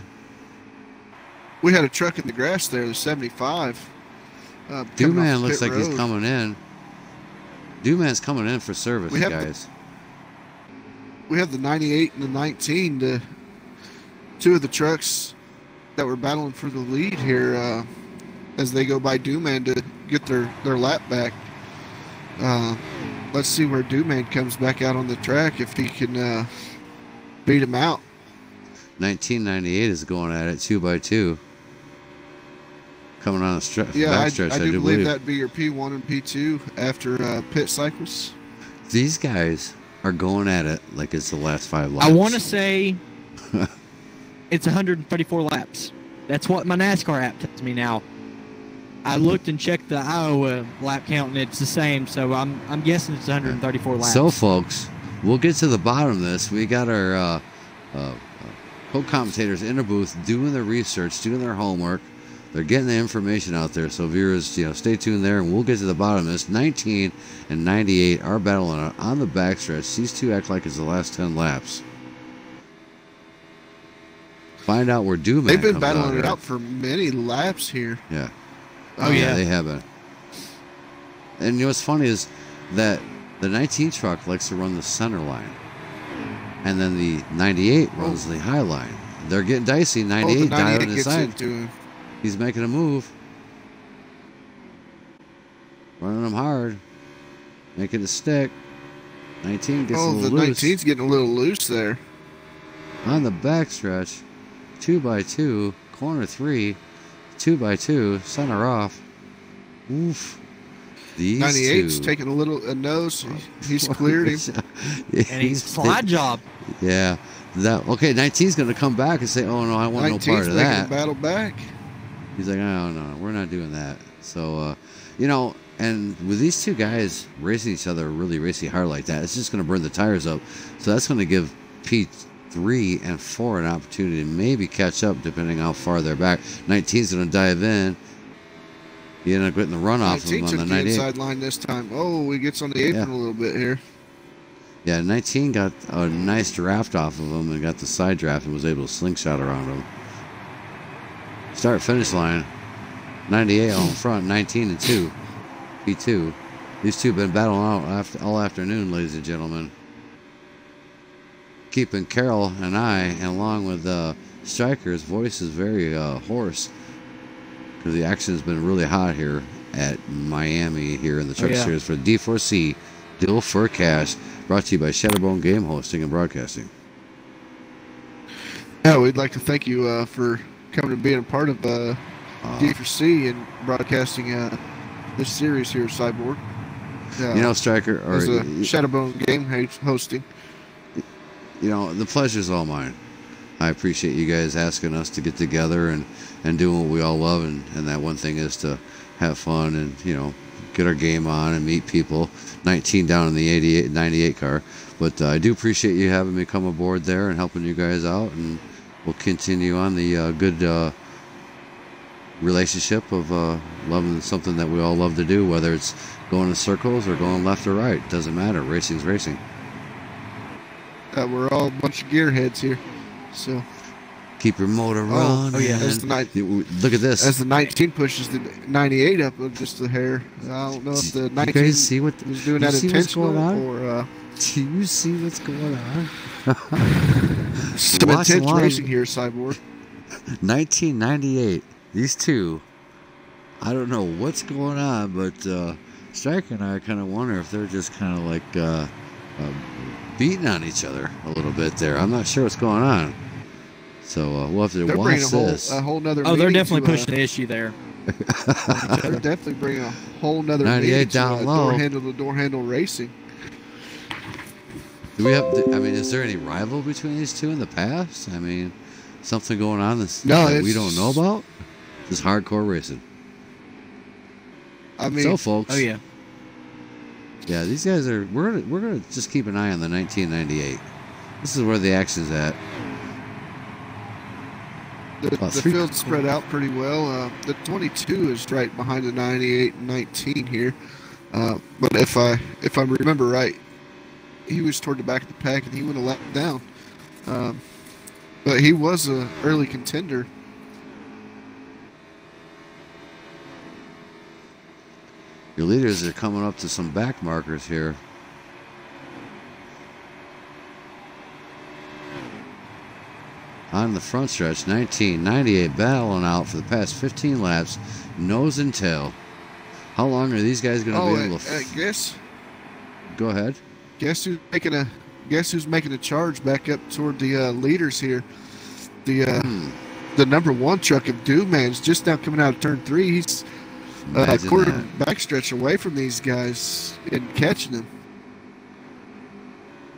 We had a truck in the grass there, the 75. Dooman looks like he's coming in. Dooman's coming in for service, guys. We have the 98 and the 19, two of the trucks that were battling for the lead here as they go by Dooman to get their lap back. Let's see where Dooman comes back out on the track, if he can beat him out. 1998 is going at it 2x2. Coming on a backstretch, I do believe that'd be your P1 and P2 after pit cycles. These guys are going at it like it's the last 5 laps. I want to say it's 134 laps. That's what my NASCAR app tells me now. I looked and checked the Iowa lap count, and it's the same. So I'm guessing it's 134 laps. So, folks, we'll get to the bottom of this. We got our co-commentators in the booth doing their research, doing their homework. They're getting the information out there. So, viewers, stay tuned there, and we'll get to the bottom of this. 19 and 98 are battling on the backstretch. These two act like it's the last 10 laps. Find out where Dooman They've been battling it out for many laps here. Yeah. Oh, yeah. They have been. And what's funny is that the 19 truck likes to run the center line. And then the 98 runs the high line. They're getting dicey. 98 diving inside. He's making a move. Running them hard. Making it stick. 19 gets a little loose. The 19's getting a little loose there. On the backstretch. 2x2. Corner 3. 2x2. Center off. Oof. These 98's two. taking a nose. He's cleared him. And he's slide job. Yeah. Okay, 19's going to come back and say, oh, no, I want no part of that. 19's making a battle back. He's like, no, we're not doing that. So, and with these two guys racing each other really racing hard like that, it's just going to burn the tires up. So that's going to give P3 and 4 an opportunity to maybe catch up depending on how far they're back. 19's going to dive in. He ended up getting the run off of him on the 98. Inside line this time. Oh, he gets on the apron a little bit here. Yeah, 19 got a nice draft off of him and got the side draft and was able to slingshot around him. Start-finish line. 98 on front, 19 and 2. P2. These two have been battling out all afternoon, ladies and gentlemen. Keeping Carol and I, and along with Stryker's voice is very hoarse because the action has been really hot here at Miami here in the Truck Series for D4C, Deal for Cash, brought to you by Shadowbone Game Hosting and Broadcasting. Yeah, we'd like to thank you for coming and being a part of D4C and broadcasting this series here, Cyborg. Stryker, or as a Shadowbone Game hosting. The pleasure's all mine. I appreciate you guys asking us to get together and doing what we all love, and that one thing is to have fun and get our game on and meet people. 19 down in the 98 car, but I do appreciate you having me come aboard there and helping you guys out, and we'll continue on the good relationship of loving something that we all love to do, whether it's going in circles or going left or right. Doesn't matter. Racing's racing. We're all a bunch of gearheads here, so keep your motor running. Oh yeah, look at this. As the 19 pushes the 98 up just a hair. I don't know if the 19 was doing that intentional or. Do you see what's going on? Some intense racing here, Cyborg. 1998. These two, I don't know what's going on, but Stryker and I kind of wonder if they're just kind of like beating on each other a little bit there. I'm not sure what's going on. So we'll have to watch this. A whole nother. Oh, they're definitely pushing the issue there. They're definitely bringing a whole nother 98 down low. Door handle racing. Do we have? I mean, is there any rival between these two in the past? I mean, something going on that we don't know about? Just hardcore racing. I mean, so folks. Oh yeah. Yeah, these guys are. We're gonna just keep an eye on the 1998. This is where the action's at. The field spread out pretty well. The 22 is right behind the 98 and 19 here. But if I remember right, he was toward the back of the pack and he went a lap down. But he was an early contender. Your leaders are coming up to some back markers here. On the front stretch, 1998 battling out for the past 15 laps, nose and tail. How long are these guys going to be able to? Guess. Go ahead. Guess who's making a charge back up toward the leaders here? The number one truck of Doomman's just now coming out of turn 3. He's a quarter backstretch away from these guys and catching them.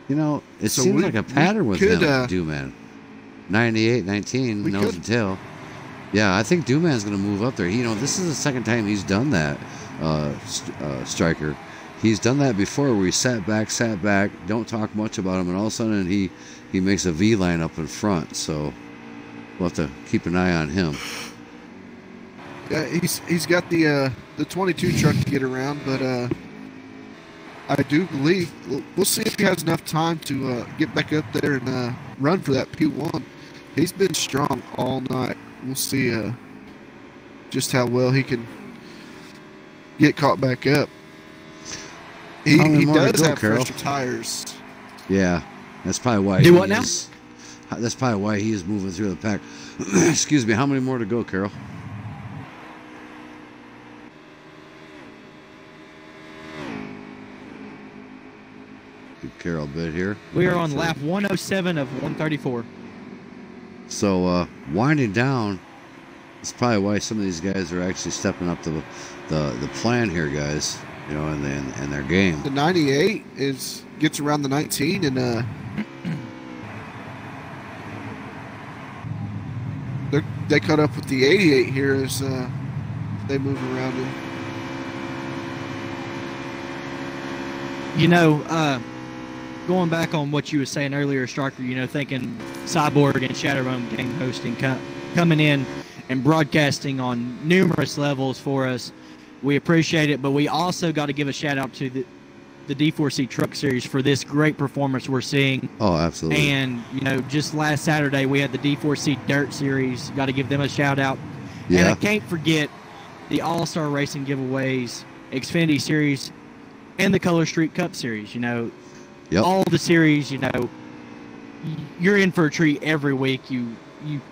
You know, it seems like a pattern with him, Doomman. 98, 19, nose and tail. Yeah, I think Doomman's going to move up there. This is the second time he's done that, Striker. He's done that before where he sat back, don't talk much about him, and all of a sudden he makes a V line up in front. So we'll have to keep an eye on him. Yeah, he's got the 22 truck to get around, but I do believe we'll see if he has enough time to get back up there and run for that P1. He's been strong all night. We'll see just how well he can get caught back up. He does have fresher tires. Yeah, that's probably why. That's probably why he is moving through the pack. Excuse me. How many more to go, Carol? Give Carol a bit here. We are on lap 107 of 134. So winding down. That's probably why some of these guys are actually stepping up to the plan here, guys. In their game. The 98 gets around the 19 and they caught up with the 88 here as they move around him. Going back on what you were saying earlier, Striker, thinking Cyborg and Shadowrun game hosting coming in and broadcasting on numerous levels for us. We appreciate it, but we also got to give a shout out to the D4C Truck Series for this great performance we're seeing. Oh, absolutely. And, just last Saturday we had the D4C Dirt Series. Got to give them a shout out. Yeah. And I can't forget the All-Star Racing giveaways, Xfinity Series, and the Color Street Cup Series. Yep. All the series, you're in for a treat every week. You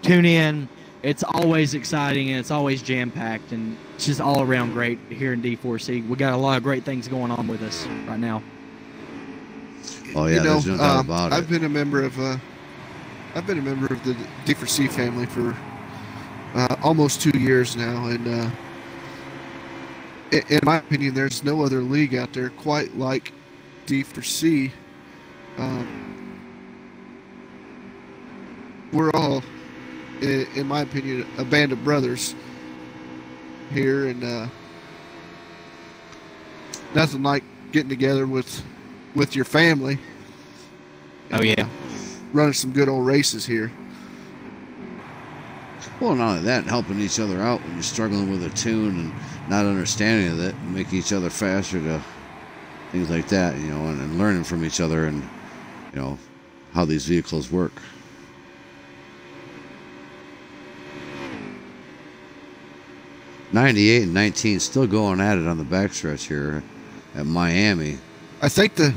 tune in. It's always exciting, and it's always jam-packed, and it's just all around great here in D4C. We got a lot of great things going on with us right now. Oh yeah, there's no doubt about it. I've been a member of the D4C family for almost 2 years now, and in my opinion, there's no other league out there quite like D4C. We're all, in my opinion, a band of brothers here, and nothing like getting together with your family. Oh yeah, running some good old races here. Well, not only that, helping each other out when you're struggling with a tune and not understanding it, make each other faster to things like that, and learning from each other and how these vehicles work. '98 and 19 still going at it on the backstretch here at Miami. I think the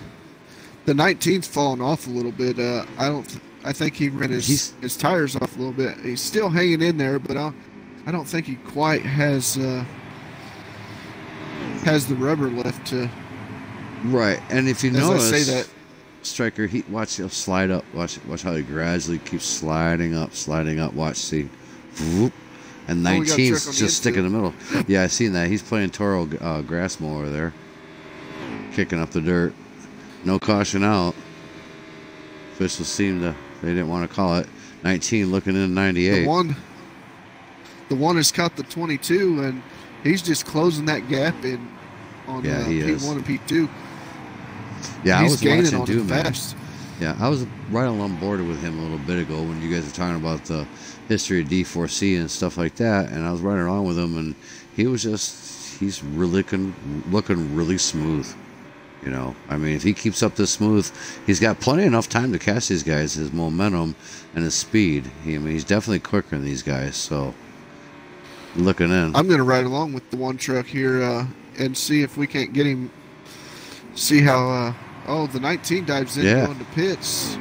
19's fallen off a little bit. I think he ran his tires off a little bit. He's still hanging in there, but I don't think he quite has the rubber left to. Right, and if you notice, as I say that, Striker, watch him slide up. Watch how he gradually keeps sliding up. Watch, see. Whoop. And 19's just sticking in the middle. Yeah, I seen that. He's playing Toro grass mower there. Kicking up the dirt. No caution out. Officials seemed to, they didn't want to call it. 19 looking in 98. The one has caught the 22, and he's just closing that gap in on P1 and P2. Yeah, he's I was gaining watching on Doom, man. fast. Yeah, I was right on board with him a little bit ago when you guys were talking about the history of D4C and stuff like that, and I was right along with him, and he's really looking really smooth. You know, I mean, if he keeps up this smooth, he's got plenty enough time to catch these guys. His momentum and his speed. He's definitely quicker than these guys. So, looking in. I'm going to ride along with the one truck here and see if we can't get him. See how. The 19 dives in going to pits.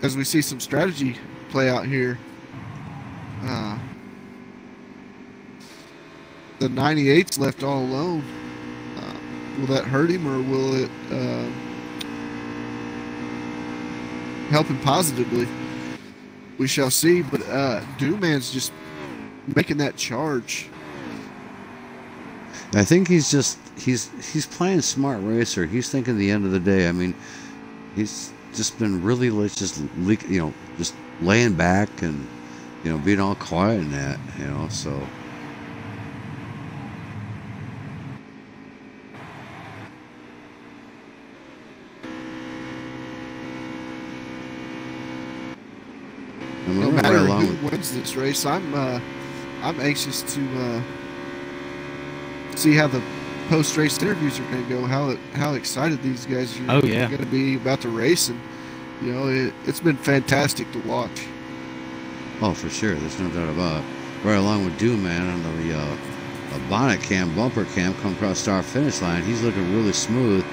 As we see some strategy play out here. The 98's left all alone. Will that hurt him, or will it help him positively? We shall see. But Doomman's just making that charge. I think he's playing smart racer. He's thinking the end of the day. I mean, he's just been really just laying back and being all quiet in that. So. No matter who wins this race, I'm anxious to see how the post-race interviews are going to go. How excited these guys are going to be about the race, and it's been fantastic to watch. Oh, for sure, there's no doubt about it. Right along with Doom Man on the bonnet cam, bumper cam, come across start finish line. He's looking really smooth.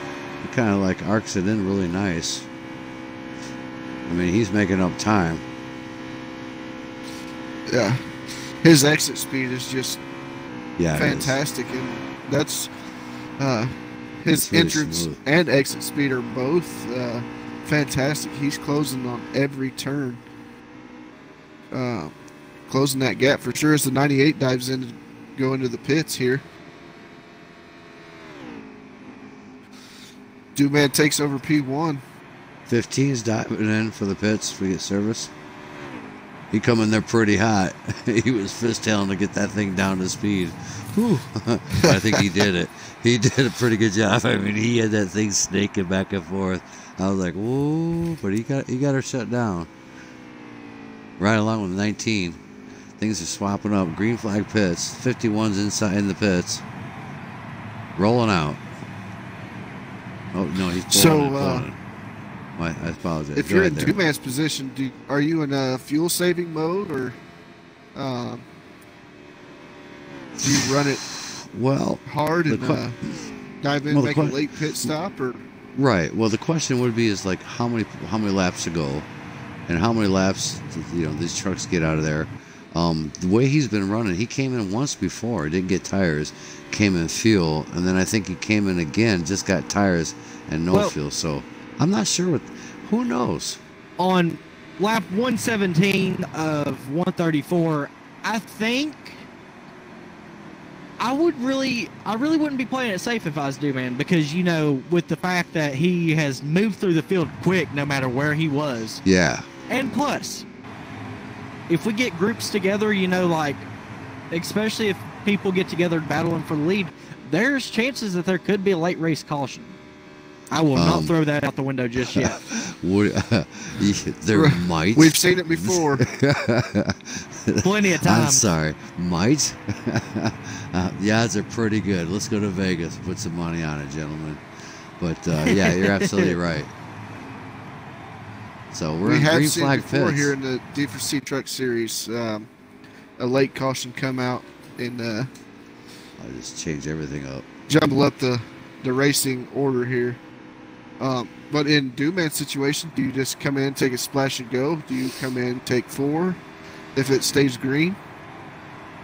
He kind of like arcs it in really nice. I mean, he's making up time. Yeah, his exit speed is just fantastic, and that's his really entrance smooth. And exit speed are both fantastic. He's closing on every turn, closing that gap for sure as the 98 dives in to go into the pits here. Doomman takes over P1. 15's diving in for the pits. We get service. He come in there pretty hot. He was fishtailing to get that thing down to speed. Whew. I think he did it. He did a pretty good job. I mean, he had that thing snaking back and forth. I was like, whoa, but he got her shut down. Right along with 19. Things are swapping up. Green flag pits. 51's inside in the pits. Rolling out. Oh, no, he's pulling it. I apologize. If you're in Doomman's position, are you in a fuel saving mode, or do you run it hard and dive in, make a late pit stop, or? Right. Well, the question would be is like how many laps to go, and how many laps these trucks get out of there. The way he's been running, he came in once before, didn't get tires, came in fuel, and then I think he came in again, just got tires and no fuel. So. I'm not sure who knows. On lap 117 of 134, I think I really wouldn't be playing it safe if I was Doomman, because with the fact that he has moved through the field quick no matter where he was. Yeah. And plus, if we get groups together, especially if people get together battling for the lead, there's chances that there could be a late race caution. I will not throw that out the window just yet. There might. We've seen it before. Plenty of times. I'm sorry. Might? The odds are pretty good. Let's go to Vegas. Put some money on it, gentlemen. But, yeah, you're absolutely right. So we're in green flag pits. We have seen before here in the D4C Truck Series a late caution come out and I just change everything up. Jumble up the racing order here. But in Doomman's situation, do you just come in, take a splash and go? Do you come in, take 4 if it stays green?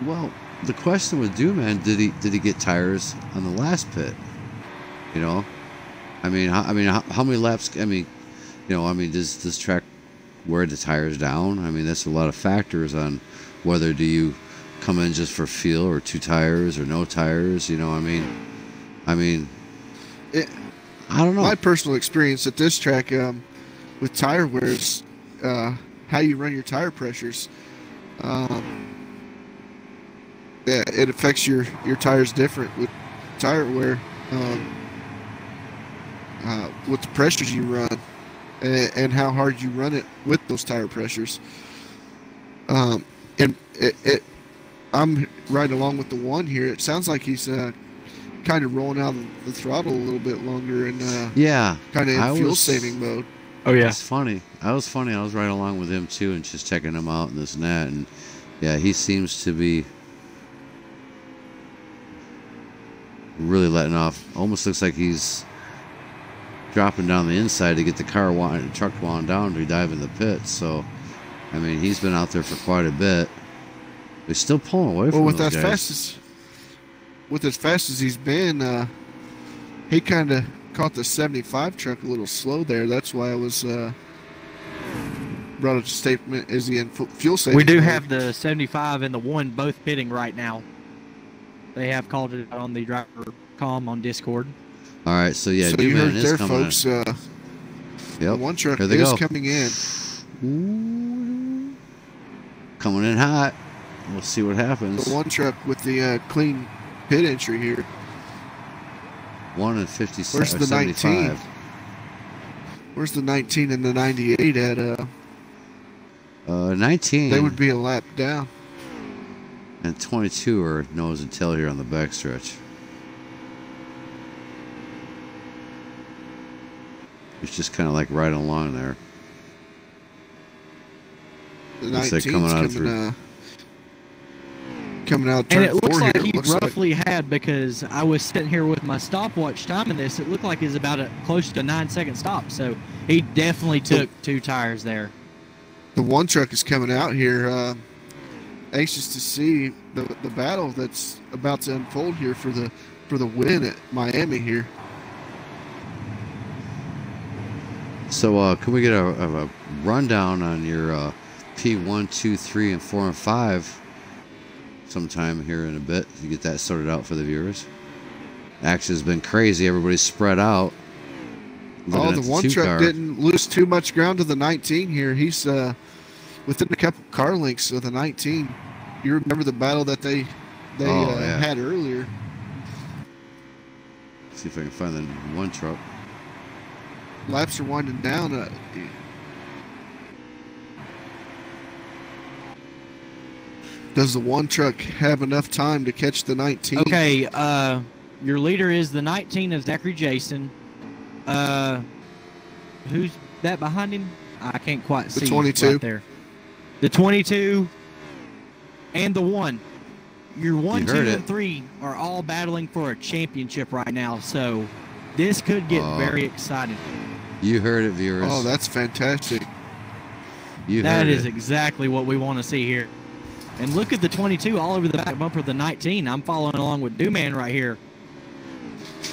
Well, the question with Doomman, did he get tires on the last pit? how many laps? I mean, does this track wear the tires down? I mean, that's a lot of factors on whether do you come in just for feel or 2 tires or no tires. I mean, I don't know. My personal experience at this track with tire wears, how you run your tire pressures. Yeah, it affects your tires different with tire wear. With the pressures you run and how hard you run it with those tire pressures. And I'm right along with the one here. It sounds like he's kind of rolling out the throttle a little bit longer and kind of in fuel saving mode. Oh yeah, it's funny. I was right along with him too, and just checking him out and this and that. And yeah, he seems to be really letting off. Almost looks like he's dropping down the inside to get the truck wound down to dive in the pit. So, I mean, he's been out there for quite a bit. He's still pulling away from those guys. With as fast as he's been, he kind of caught the 75 truck a little slow there. That's why I was brought up a statement: is he in fuel saving? We do have the 75 and the 1 both pitting right now. They have called it out on the driver comm on Discord. All right, so yeah, so you heard there, coming folks. The one truck is coming in. Ooh. Coming in hot. We'll see what happens. The one truck with the clean pit entry here. 1 and 57. Where's the 19? Where's the 19 and the 98 at? 19. They would be a lap down. And 22 are nose and tail here on the backstretch. It's just kind of like right along there. The 19's coming out and it looks like he roughly had, because I was sitting here with my stopwatch timing this, it looked like it was about close to a 9-second stop. So he definitely took 2 tires there. The one truck is coming out here, anxious to see the battle that's about to unfold here for the win at Miami here. So can we get a rundown on your P1, 2, 3, and 4, and 5 sometime here in a bit to get that sorted out for the viewers? Action's been crazy. Everybody's spread out. Oh, the one truck didn't lose too much ground to the 19 here. He's within a couple car lengths of the 19. You remember the battle that they had earlier? Let's see if I can find the one truck. Laps are winding down. Does the one truck have enough time to catch the 19? Okay, your leader is the 19 of Zachary Jason. Who's that behind him? I can't quite see. The 22. Right there. The 22 and the 1. Your 1, 2, and 3 are all battling for a championship right now, so this could get very exciting. You heard it, viewers. Oh, that's fantastic. That is exactly what we want to see here. And look at the 22 all over the back bumper of the 19. I'm following along with Dooman right here.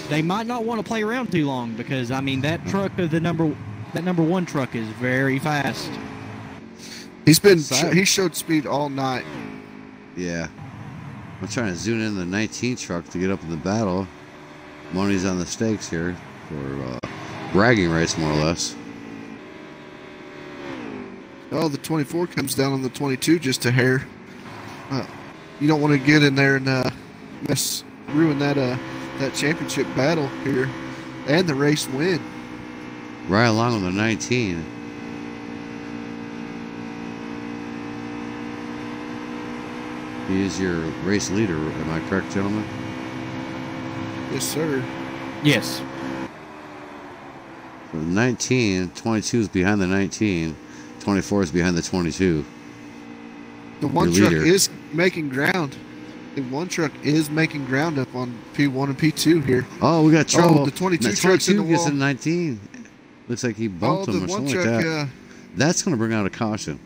They might not want to play around too long, because I mean that truck of that number 1 truck is very fast. He showed speed all night. Yeah. I'm trying to zoom in the 19 truck to get up in the battle. Money's on the stakes here for bragging rights, more or less. Oh, the 24 comes down on the 22 just a hair. You don't want to get in there and ruin that championship battle here and the race win. Right along with the 19. He is your race leader, am I correct, gentlemen? Yes, sir. Yes. So 19, 22 is behind the 19, 24 is behind the 22. The one truck is making ground. The one truck is making ground up on P1 and P2 here. Oh, we got trouble. Oh, the 22 truck's in the gets wall. in 19. Looks like he bumped him or something like that. That's going to bring out a caution.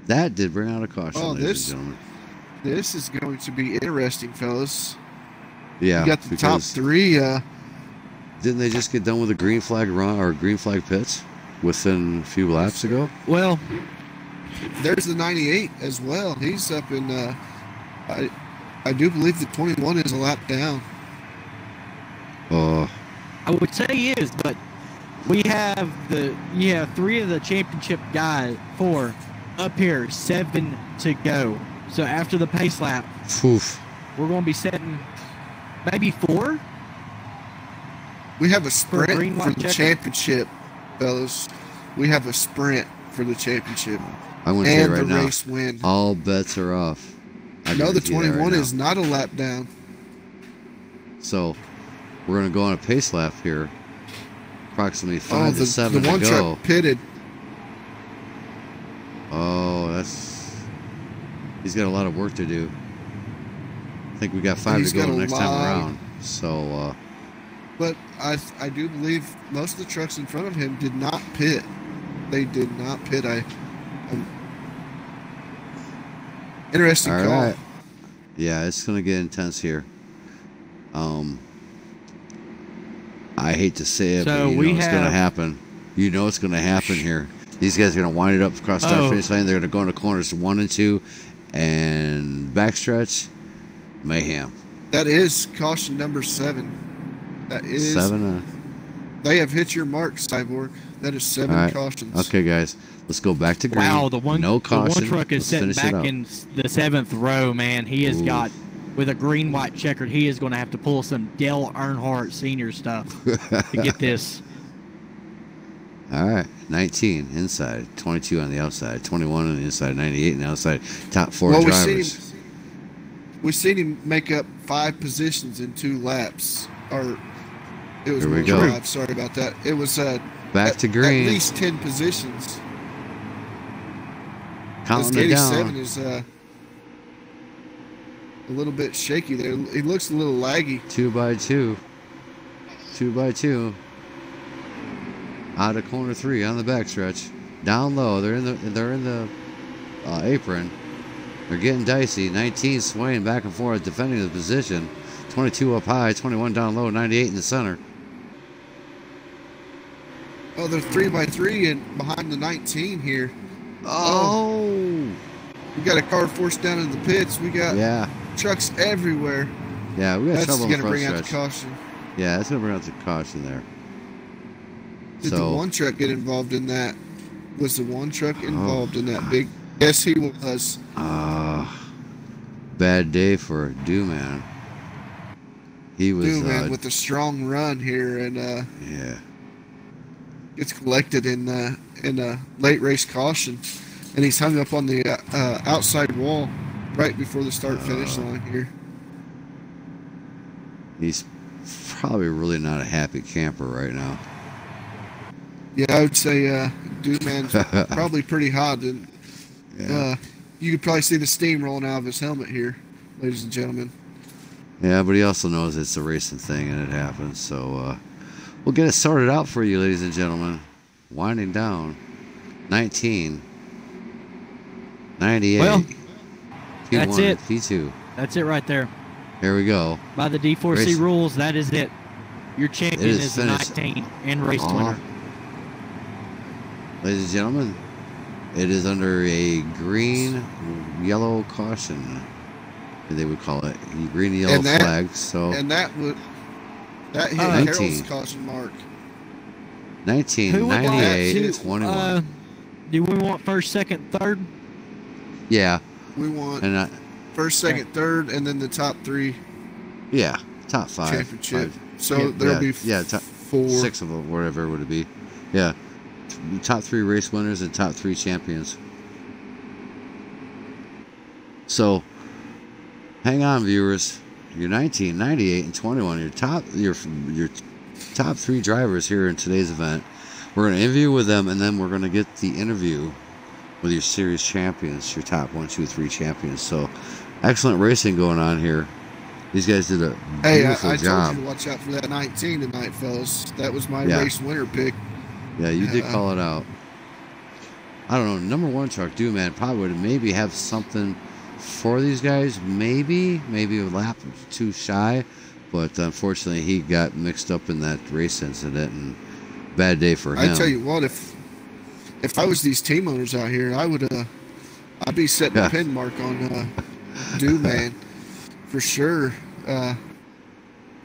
That did bring out a caution, ladies and gentlemen. This is going to be interesting, fellas. Yeah. You got the top 3. Didn't they just get done with a green flag run or green flag pits within a few laps ago? Well, there's the 98 as well. He's up in. I do believe the 21 is a lap down. I would say he is, but we have three of the championship guys, 4 up here, 7 to go. So after the pace lap, Oof. we're going to be setting maybe 4. We have a sprint for the checker. championship, fellas. We have a sprint for the championship. I'm going to say and right the now, race win. all bets are off. No, the 21 is not a lap down. So we're going to go on a pace lap here. Approximately 5 to 7 the one to go. truck pitted. Oh, he's got a lot of work to do. I think we got 5 to go the next time around. So, but I do believe most of the trucks in front of him did not pit. They did not pit. Interesting all call. right. Yeah, it's going to get intense here. I hate to say it, So but you know it's going to happen. You know it's going to happen here. These guys are going to wind it up across start finish line. They're going to go into corners 1 and 2, and backstretch mayhem. That is caution number 7. That is 7. They have hit your mark, Cyborg. That is 7 cautions. Okay, guys, let's go back to green. Wow, the one caution. The one truck is sitting back in the 7th row, man. He has got, with a green-white checkered, he is going to have to pull some Dale Earnhardt Sr. stuff to get this. All right, 19 inside, 22 on the outside, 21 on the inside, 98 on the outside. Top 4 drivers. We've seen him make up 5 positions in 2 laps. Or it was Here we more go. drive. Sorry about that. It was back to green. At least 10 positions. Counting it down. 87 is a little bit shaky there. He looks a little laggy. 2 by 2. 2 by 2. Out of corner 3 on the backstretch. Down low. They're in the apron. They're getting dicey. 19 swaying back and forth, defending the position. 22 up high, 21 down low, 98 in the center. Oh, they're 3 by 3 and behind the 19 here. Oh. We got a car forced down in the pits. We got trucks everywhere. Yeah, we got That's trouble going in to the bring front out the stretch. caution. Yeah, that's going to bring out the caution there. Did the one truck get involved in that? Was the one truck involved in that big? Yes, he was. Bad day for Dooman. He was Dooman with a strong run here, and gets collected in a late race caution, and he's hung up on the outside wall right before the start finish line here. He's probably really not a happy camper right now. Yeah, I would say Dooman's probably pretty hot. And you could probably see the steam rolling out of his helmet here, ladies and gentlemen. Yeah, but he also knows it's a racing thing and it happens. So we'll get it sorted out for you, ladies and gentlemen. Winding down. 19. 98. Well, P1 that's it. P2. That's it right there. Here we go. By the D4C rules, that is it. Your champion is the finished. 19 and race winner. Ladies and gentlemen, it is under a green-yellow caution. They would call it green and yellow flag. So that hit Harold's caution mark. 19, 98, 21. Do we want first, second, third? Yeah. We want and first, second, third, and then the top 3. Yeah, top 5. Championship. So there'll be 4. 6 of them, whatever would it be. Yeah. Top 3 race winners and top 3 champions. So, hang on, viewers. You're 19, 98, and 21. Your top 3 drivers here in today's event. We're going to interview with them, and then we're going to get the interview with your series champions, your top 1, 2, 3 champions. So, excellent racing going on here. These guys did a beautiful job. I told you to watch out for that 19 tonight, fellas. That was my race winner pick. Yeah, you did call it out. I don't know. Number 1 truck, Dooman, probably would maybe have something for these guys. Maybe a lap or 2 shy. but unfortunately he got mixed up in that race incident, and bad day for him. I tell you what, if I was these team owners out here, I'd be setting a pin mark on Man for sure,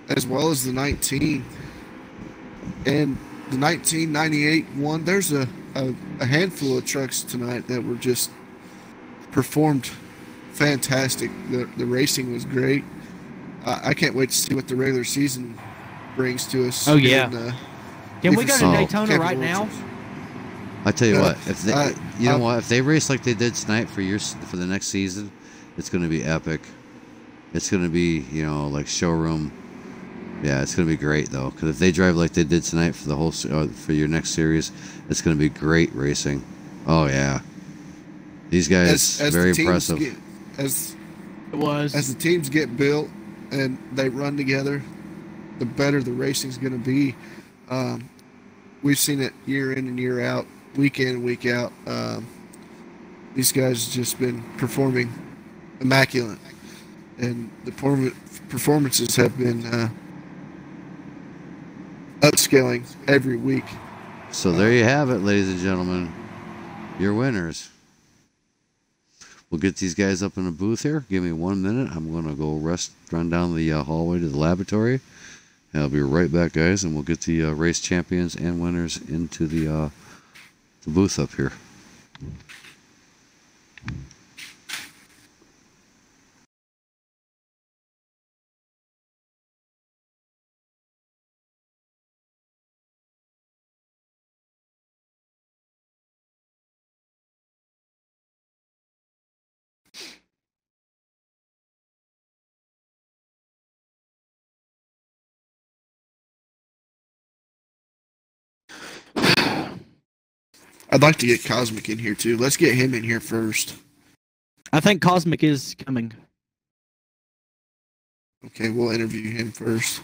as well as the 19 and the 1998 one. There's a handful of trucks tonight that were just performed fantastic. The racing was great. I can't wait to see what the regular season brings to us. Oh yeah. Can we go to Daytona right now? I tell you what, if they, if they race like they did tonight for the next season, it's going to be epic. It's going to be, like showroom. Yeah, it's going to be great though, because if they drive like they did tonight for the whole for your next series, it's going to be great racing. Oh yeah, these guys very impressive. As the teams get built and they run together, the better the racing's going to be. We've seen it year in and year out, week in and week out. These guys have just been performing immaculate, and the performances have been upscaling every week. So there you have it, ladies and gentlemen, your winners. We'll get these guys up in the booth here. Give me 1 minute. I'm going to go run down the hallway to the laboratory. And I'll be right back, guys, and we'll get the race champions and winners into the booth up here. I'd like to get Cosmic in here too. Let's get him in here first. I think Cosmic is coming. Okay, we'll interview him first.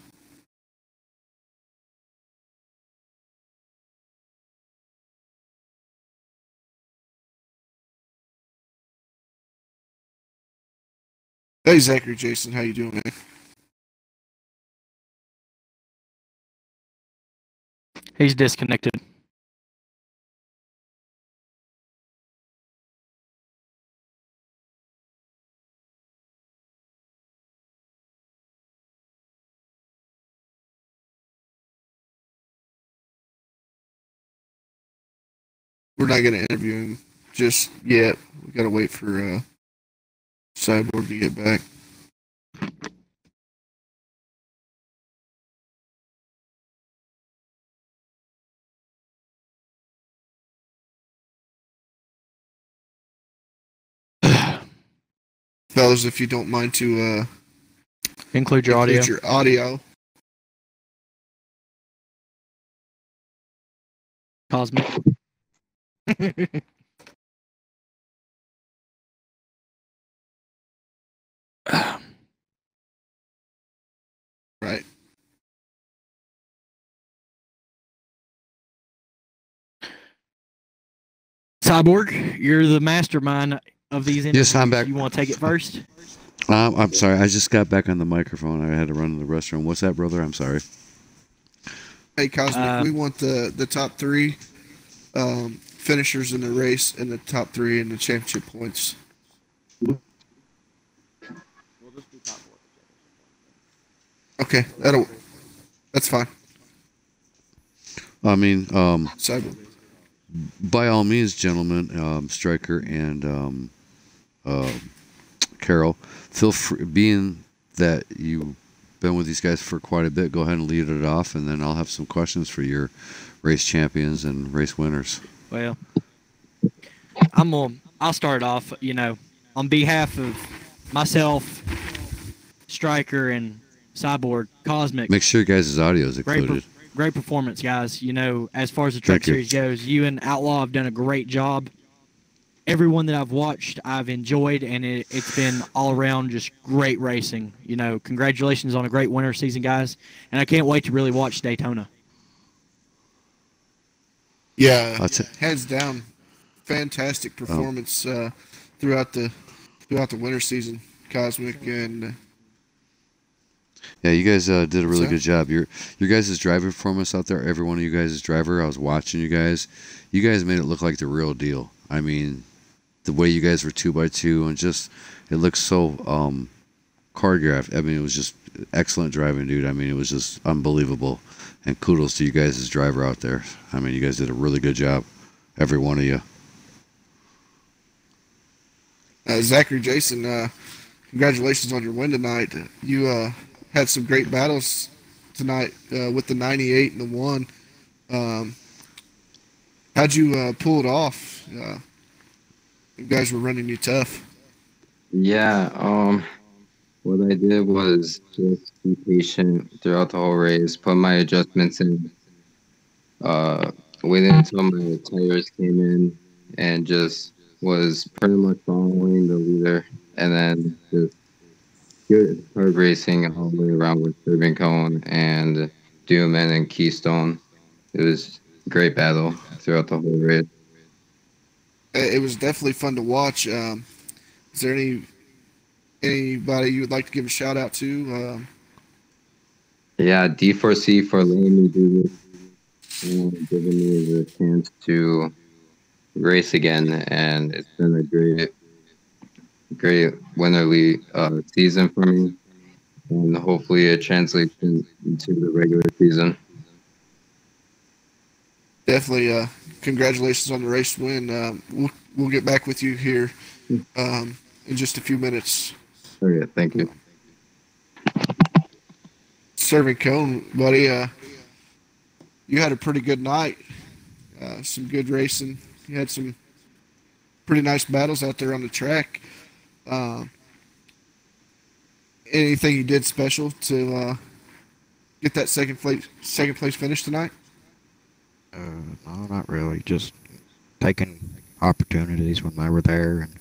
Hey, Zachary Jason, how you doing, man? He's disconnected. We're not going to interview him just yet. We got to wait for Cyborg to get back. Fellas, if you don't mind to include your audio. Cosmic. Right. Cyborg, you're the mastermind of these interviews. Yes, I'm back. You want to take it first? I'm sorry. I just got back on the microphone. I had to run to the restroom. What's that, brother? I'm sorry. Hey, Cosmic, we want the top three finishers in the race and the top three in the championship points. Okay, that's fine. I mean, Cyber. By all means, gentlemen, Stryker and Carol, feel free, being that you've been with these guys for quite a bit, go ahead and lead it off, and then I'll have some questions for your race champions and race winners. Well, I'll start off, on behalf of myself, Stryker, and Cyborg, Cosmic. Make sure you guys' audio is included. Great performance, guys. As far as the truck series goes, you and Outlaw have done a great job. Everyone that I've watched, I've enjoyed, and it's been all around just great racing. Congratulations on a great winter season, guys. And I can't wait to really watch Daytona. Yeah, hands down, fantastic performance throughout the winter season, Cosmic, and Yeah, you guys did a really So, good job. Your guys' driver performance out there, every one of you guys' driver, I was watching you guys. You guys made it look like the real deal. I mean, the way you guys were 2x2 and just it looks so choreographed. I mean, it was just excellent driving, dude. I mean, it was just unbelievable. And kudos to you guys' driver out there. I mean, you guys did a really good job, every one of you. Zachary Jason, congratulations on your win tonight. You had some great battles tonight with the 98 and the 1. How'd you pull it off? You guys were running you tough. Yeah, what I did was just be patient throughout the whole race, put my adjustments in, waited until my tires came in, and just was pretty much following the leader, and then just good hard racing all the way around with Turbine Cone and Doomman and Keystone. It was a great battle throughout the whole race. It was definitely fun to watch. Is there anybody you would like to give a shout out to? Yeah, D4C for letting me do this and giving me the chance to race again, and it's been a great winterly season for me, and hopefully it translates into the regular season. Definitely, congratulations on the race win. We'll get back with you here in just a few minutes. Okay, thank you. Serving Cone, buddy, you had a pretty good night. Some good racing. You had some pretty nice battles out there on the track. Anything you did special to get that second place finish tonight? No, not really. Just taking opportunities when they were there, and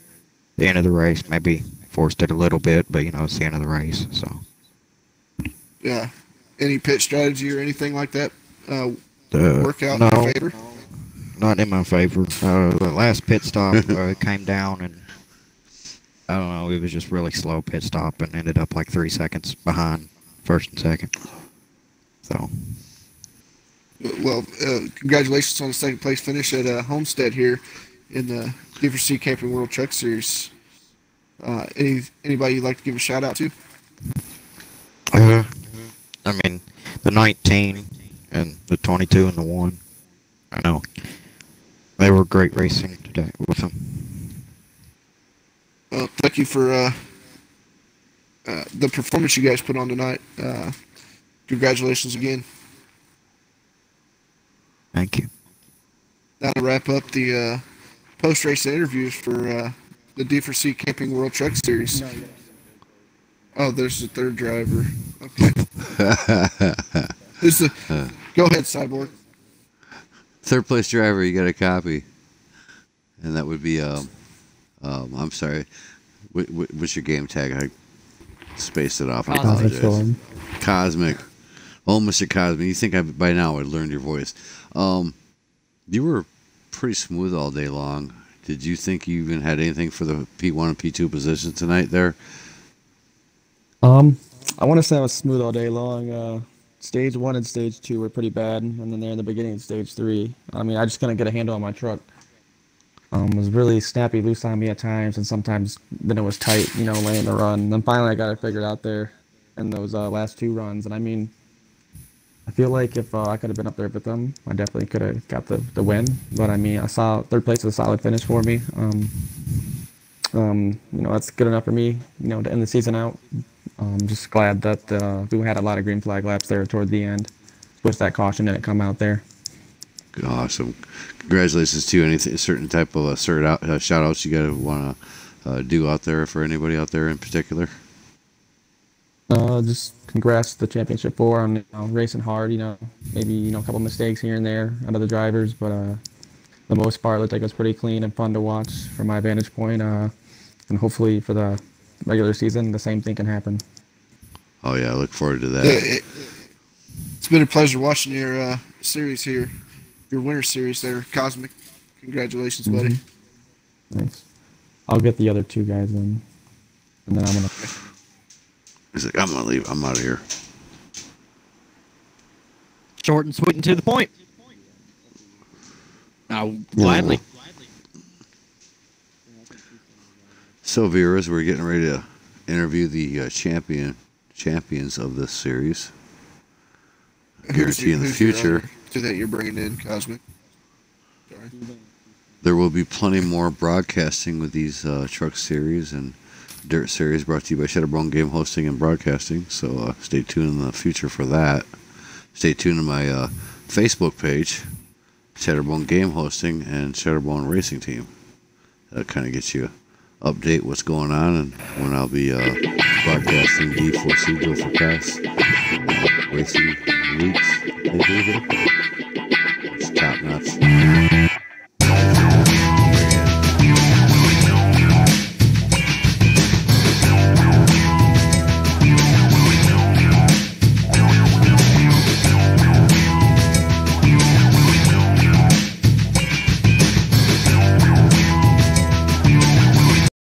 the end of the race maybe forced it a little bit, but it's the end of the race, so. Yeah. Any pit strategy or anything like that work out in your favor? Not in my favor. The last pit stop came down, and I don't know, it was just really slow pit stop and ended up like 3 seconds behind first and second. So. Well, congratulations on the second place finish at Homestead here in the D4C Camping World Truck Series. Anybody you'd like to give a shout out to? I mean, the 19 and the 22 and the 1. I know. They were great racing today with them. Well, thank you for the performance you guys put on tonight. Congratulations again. Thank you. That'll wrap up the post-race interviews for the D4C Camping World Truck Series. Oh, there's the third driver. Okay. Go ahead, Cyborg. Third place driver, you got a copy. And that would be, I'm sorry. What's your game tag? I spaced it off. I apologize. Cosmic. Oh, Mr. Cosmic. You think by now I'd learned your voice. You were pretty smooth all day long. Did you think you even had anything for the P1 and P2 position tonight there? I want to say I was smooth all day long. Stage 1 and Stage 2 were pretty bad, and then there in the beginning of Stage 3. I mean, I just couldn't get a handle on my truck. It was really snappy loose on me at times, and sometimes then it was tight, laying the run. And then finally I got it figured out there in those last 2 runs. And I mean, I feel like if I could have been up there with them, I definitely could have got the win. But I mean, I saw third place was a solid finish for me. That's good enough for me, to end the season out. Just glad that we had a lot of green flag laps there toward the end. Wish that caution didn't come out there. Awesome. Congratulations to you. Anything, certain type of shout outs you got to want to do out there for anybody out there in particular? Just congrats to the championship 4 on racing hard. Maybe a couple mistakes here and there out of the drivers, but the most part, it looked like it was pretty clean and fun to watch from my vantage point. And hopefully for the regular season, the same thing can happen. Oh yeah, I look forward to that. It's been a pleasure watching your series here, your winter series there, Cosmic. Congratulations, buddy. Thanks. I'll get the other 2 guys in, and then I'm gonna. He's like, I'm gonna leave. I'm out of here. Short and sweet and to the point. Oh, gladly. So, viewers, we're getting ready to interview the champions of this series. Guarantee in the future. To that you're bringing in, Cosmic. Sorry. There will be plenty more broadcasting with these truck series and dirt series brought to you by Shadowbone Game Hosting and Broadcasting. So stay tuned in the future for that. Stay tuned to my Facebook page, Shadowbone Game Hosting and Shadowbone Racing Team. That kind of gets you update what's going on and when I'll be broadcasting D4C Go for Pass racing leagues they do there. It's top notch.